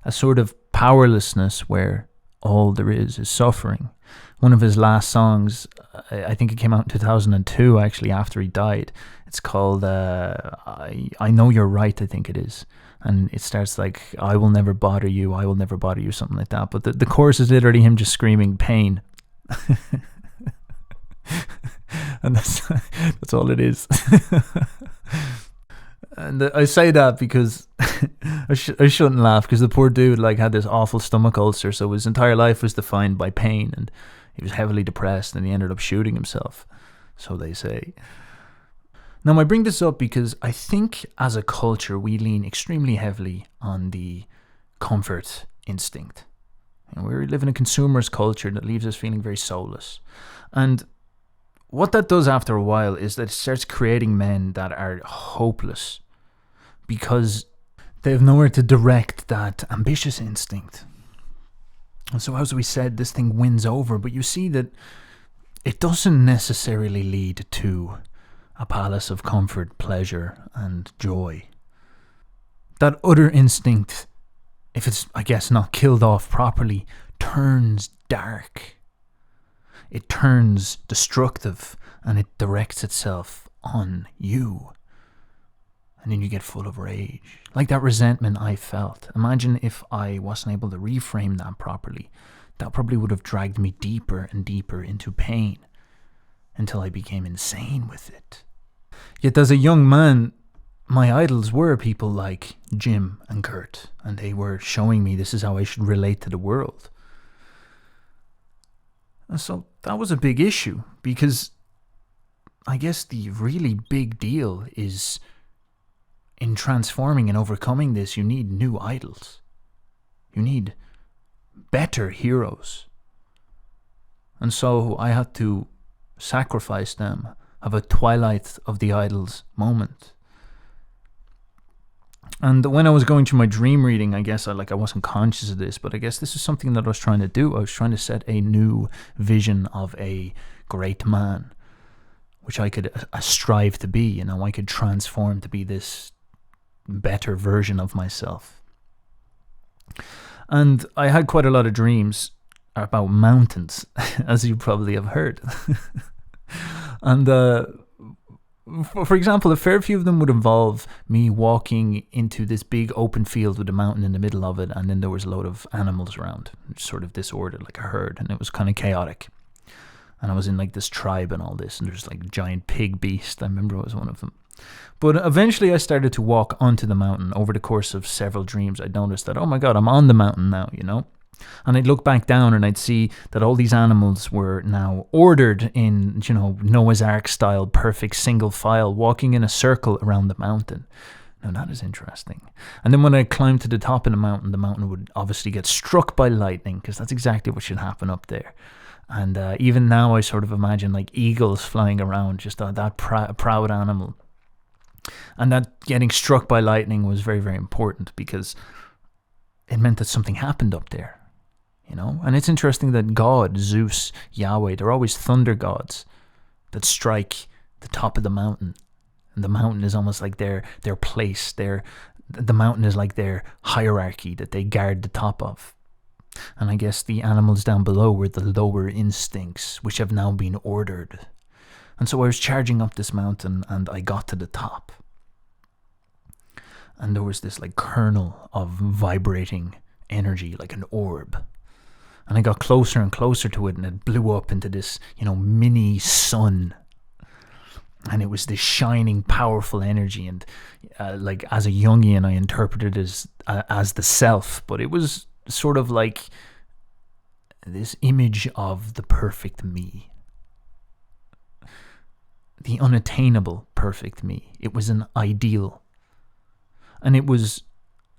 Speaker 1: A sort of powerlessness where all there is suffering. One of his last songs, I think it came out in 2002 actually after he died. It's called I Know You're Right, I think it is. And it starts like, I will never bother you, I will never bother you, something like that. But the chorus is literally him just screaming pain. And that's all it is. And I say that because I shouldn't laugh, because the poor dude had this awful stomach ulcer, so his entire life was defined by pain, and he was heavily depressed, and he ended up shooting himself, so they say. Now I bring this up because I think as a culture we lean extremely heavily on the comfort instinct. And we live in a consumerist culture that leaves us feeling very soulless. And what that does after a while is that it starts creating men that are hopeless because they have nowhere to direct that ambitious instinct. And so as we said, this thing wins over, but you see that it doesn't necessarily lead to a palace of comfort, pleasure, and joy. That other instinct, if it's, I guess, not killed off properly, turns dark. It turns destructive, and it directs itself on you. And then you get full of rage. Like that resentment I felt. Imagine if I wasn't able to reframe that properly. That probably would have dragged me deeper and deeper into pain until I became insane with it. Yet as a young man, my idols were people like Jim and Kurt, and they were showing me this is how I should relate to the world. And so that was a big issue, because I guess the really big deal is in transforming and overcoming this, you need new idols. You need better heroes. And so I had to sacrifice them, have a twilight of the idols moment. And when I was going through my dream reading, I guess I wasn't conscious of this, but I guess this is something that I was trying to do. I was trying to set a new vision of a great man, which I could strive to be. I could transform to be this better version of myself. And I had quite a lot of dreams about mountains, as you probably have heard. And for example, a fair few of them would involve me walking into this big open field with a mountain in the middle of it, and then there was a load of animals around, sort of disordered, like a herd, and it was kind of chaotic. And I was in like this tribe and all this, and there's like a giant pig beast. I remember it was one of them. But eventually I started to walk onto the mountain. Over the course of several dreams, I noticed that, oh my God, I'm on the mountain now, And I'd look back down and I'd see that all these animals were now ordered in, Noah's Ark style, perfect single file, walking in a circle around the mountain. Now that is interesting. And then when I climbed to the top of the mountain would obviously get struck by lightning, because that's exactly what should happen up there. And even now I sort of imagine like eagles flying around, just that proud animal. And that getting struck by lightning was very, very important, because it meant that something happened up there, And it's interesting that God, Zeus, Yahweh, they're always thunder gods that strike the top of the mountain. And the mountain is almost like their place. The mountain is like their hierarchy that they guard the top of. And I guess the animals down below were the lower instincts, which have now been ordered. And so I was charging up this mountain, and I got to the top. And there was this like kernel of vibrating energy, like an orb. And I got closer and closer to it, and it blew up into this, mini sun. And it was this shining, powerful energy. And like as a Jungian, I interpreted it as the self, but it was sort of like this image of the perfect me, the unattainable perfect me. It was an ideal, and it was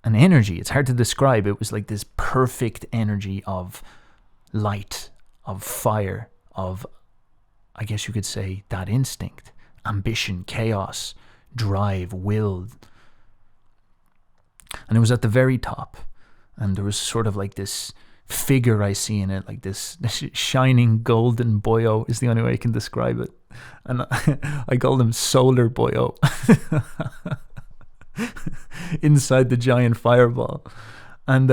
Speaker 1: an energy. It's hard to describe. It was like this perfect energy of light, of fire, of, I guess you could say, that instinct, ambition, chaos, drive, will. And it was at the very top. And there was sort of like this figure I see in it, like this shining golden Boyo is the only way I can describe it. And I called him Solar Boyo. Inside the giant fireball. And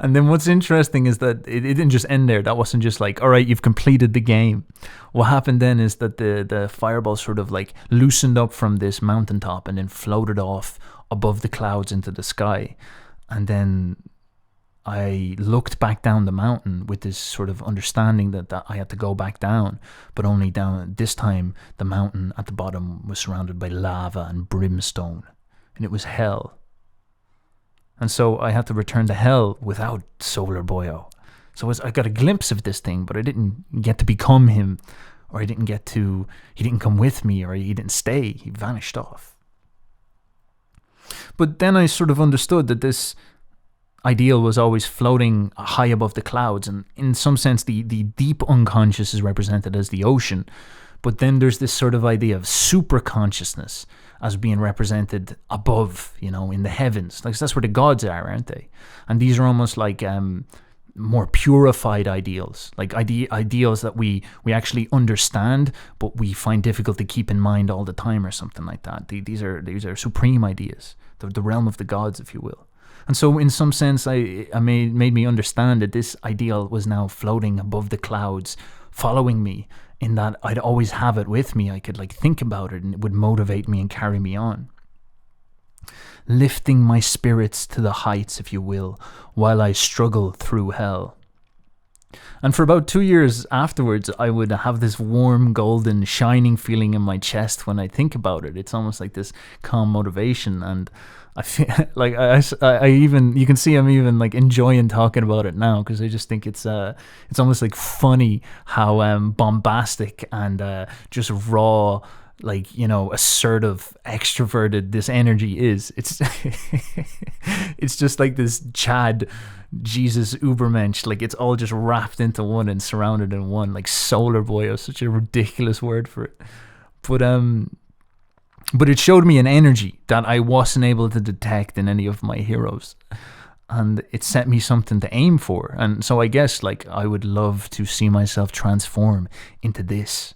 Speaker 1: and then what's interesting is that it didn't just end there. That wasn't just like, all right, you've completed the game. What happened then is that the fireball sort of like loosened up from this mountaintop and then floated off above the clouds into the sky. And then I looked back down the mountain with this sort of understanding that I had to go back down, but only down. This time the mountain at the bottom was surrounded by lava and brimstone, and it was hell. And so I had to return to hell without Solar Boyo. So I got a glimpse of this thing, but I didn't get to become him, or he didn't come with me, or he didn't stay. He vanished off. But then I sort of understood that this ideal was always floating high above the clouds, and in some sense the deep unconscious is represented as the ocean. But then there's this sort of idea of super consciousness as being represented above, in the heavens. Like that's where the gods are, aren't they? And these are almost like more purified ideals, like ideals that we actually understand, but we find difficult to keep in mind all the time, or something like that. These are supreme ideas, the realm of the gods, if you will. And so in some sense, I made me understand that this ideal was now floating above the clouds, following me, in that I'd always have it with me. I could think about it, and it would motivate me and carry me on. Lifting my spirits to the heights, if you will, while I struggle through hell. And for about 2 years afterwards, I would have this warm, golden, shining feeling in my chest when I think about it. It's almost like this calm motivation. And I feel like I even, you can see I'm even like enjoying talking about it now, because I just think it's almost like funny how bombastic and just raw, like, you know, assertive, extroverted this energy is. It's it's just like this Chad Jesus Ubermensch, like it's all just wrapped into one and surrounded in one, like soloboyo, such a ridiculous word for it. But it showed me an energy that I wasn't able to detect in any of my heroes, and it set me something to aim for. And so I guess, like, I would love to see myself transform into this,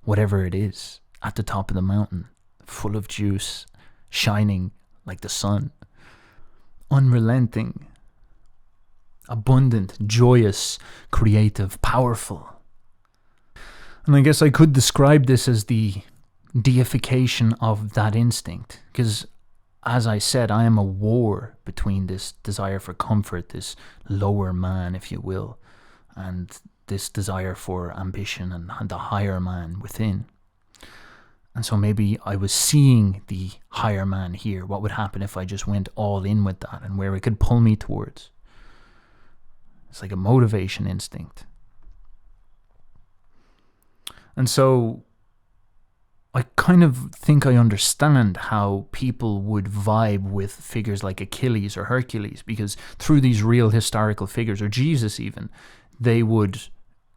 Speaker 1: whatever it is, at the top of the mountain, full of juice, shining like the sun, unrelenting, abundant, joyous, creative, powerful. And I guess I could describe this as the deification of that instinct, because, as I said, I am a war between this desire for comfort, this lower man, if you will, and this desire for ambition and the higher man within. And so maybe I was seeing the higher man here. What would happen if I just went all in with that, and where it could pull me towards? It's like a motivation instinct. And so I kind of think I understand how people would vibe with figures like Achilles or Hercules, because through these real historical figures, or Jesus even, they would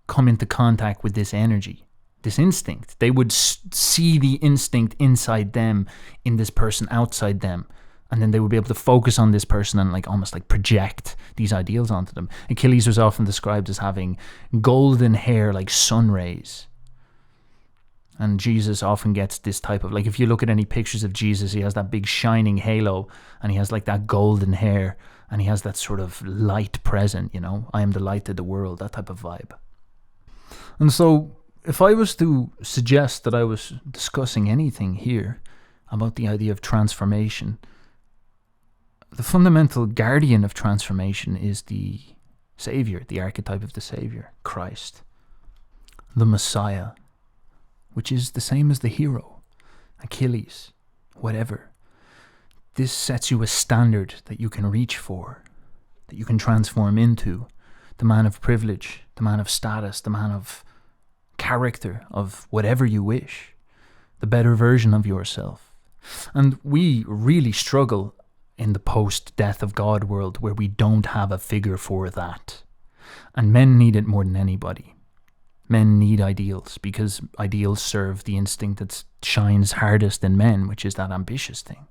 Speaker 1: come into contact with this energy, this instinct. They would see the instinct inside them in this person outside them, and then they would be able to focus on this person and like almost like project these ideals onto them. Achilles was often described as having golden hair like sun rays. And Jesus often gets this type of, like, if you look at any pictures of Jesus, he has that big shining halo, and he has like that golden hair, and he has that sort of light present, you know, I am the light of the world, that type of vibe. And so if I was to suggest that I was discussing anything here about the idea of transformation, the fundamental guardian of transformation is the Savior, the archetype of the Savior, Christ, the Messiah, which is the same as the hero, Achilles, whatever. This sets you a standard that you can reach for, that you can transform into, the man of privilege, the man of status, the man of character, of whatever you wish, the better version of yourself. And we really struggle in the post-death of God world, where we don't have a figure for that. And men need it more than anybody. Men need ideals, because ideals serve the instinct that shines hardest in men, which is that ambitious thing.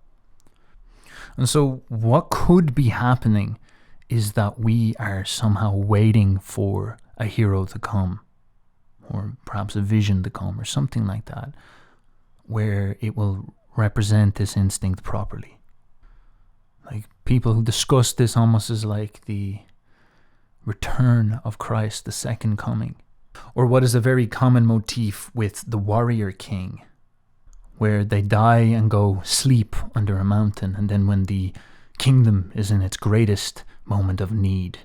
Speaker 1: And so what could be happening is that we are somehow waiting for a hero to come, or perhaps a vision to come, or something like that, where it will represent this instinct properly. Like, people who discuss this almost as like the return of Christ, the second coming. Or what is a very common motif with the warrior king, where they die and go sleep under a mountain, and then when the kingdom is in its greatest moment of need,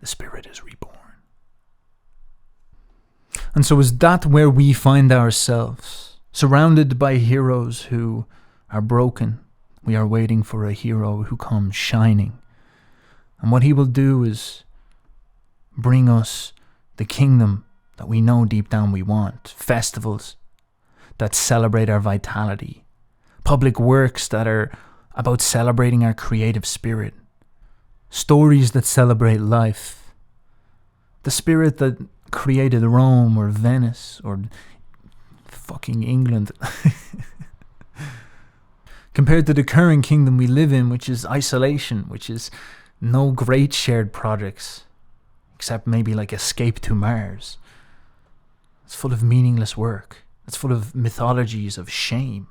Speaker 1: the spirit is reborn. And so is that where we find ourselves? Surrounded by heroes who are broken, we are waiting for a hero who comes shining. And what he will do is bring us the kingdom that we know deep down we want. Festivals that celebrate our vitality. Public works that are about celebrating our creative spirit. Stories that celebrate life. The spirit that created Rome or Venice or fucking England. Compared to the current kingdom we live in, which is isolation, which is no great shared projects, except maybe like Escape to Mars. It's full of meaningless work. It's full of mythologies of shame.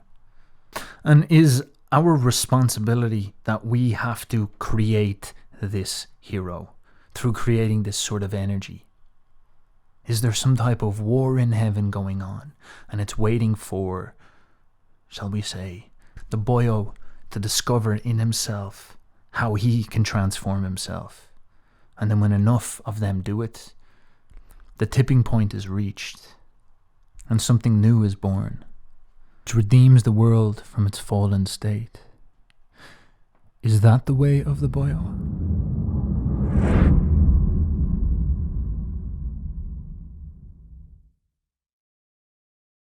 Speaker 1: And is our responsibility that we have to create this hero through creating this sort of energy? Is there some type of war in heaven going on, and it's waiting for, shall we say, the Boyo to discover in himself how he can transform himself? And then when enough of them do it, the tipping point is reached, and something new is born, which redeems the world from its fallen state. Is that the way of the Boyo?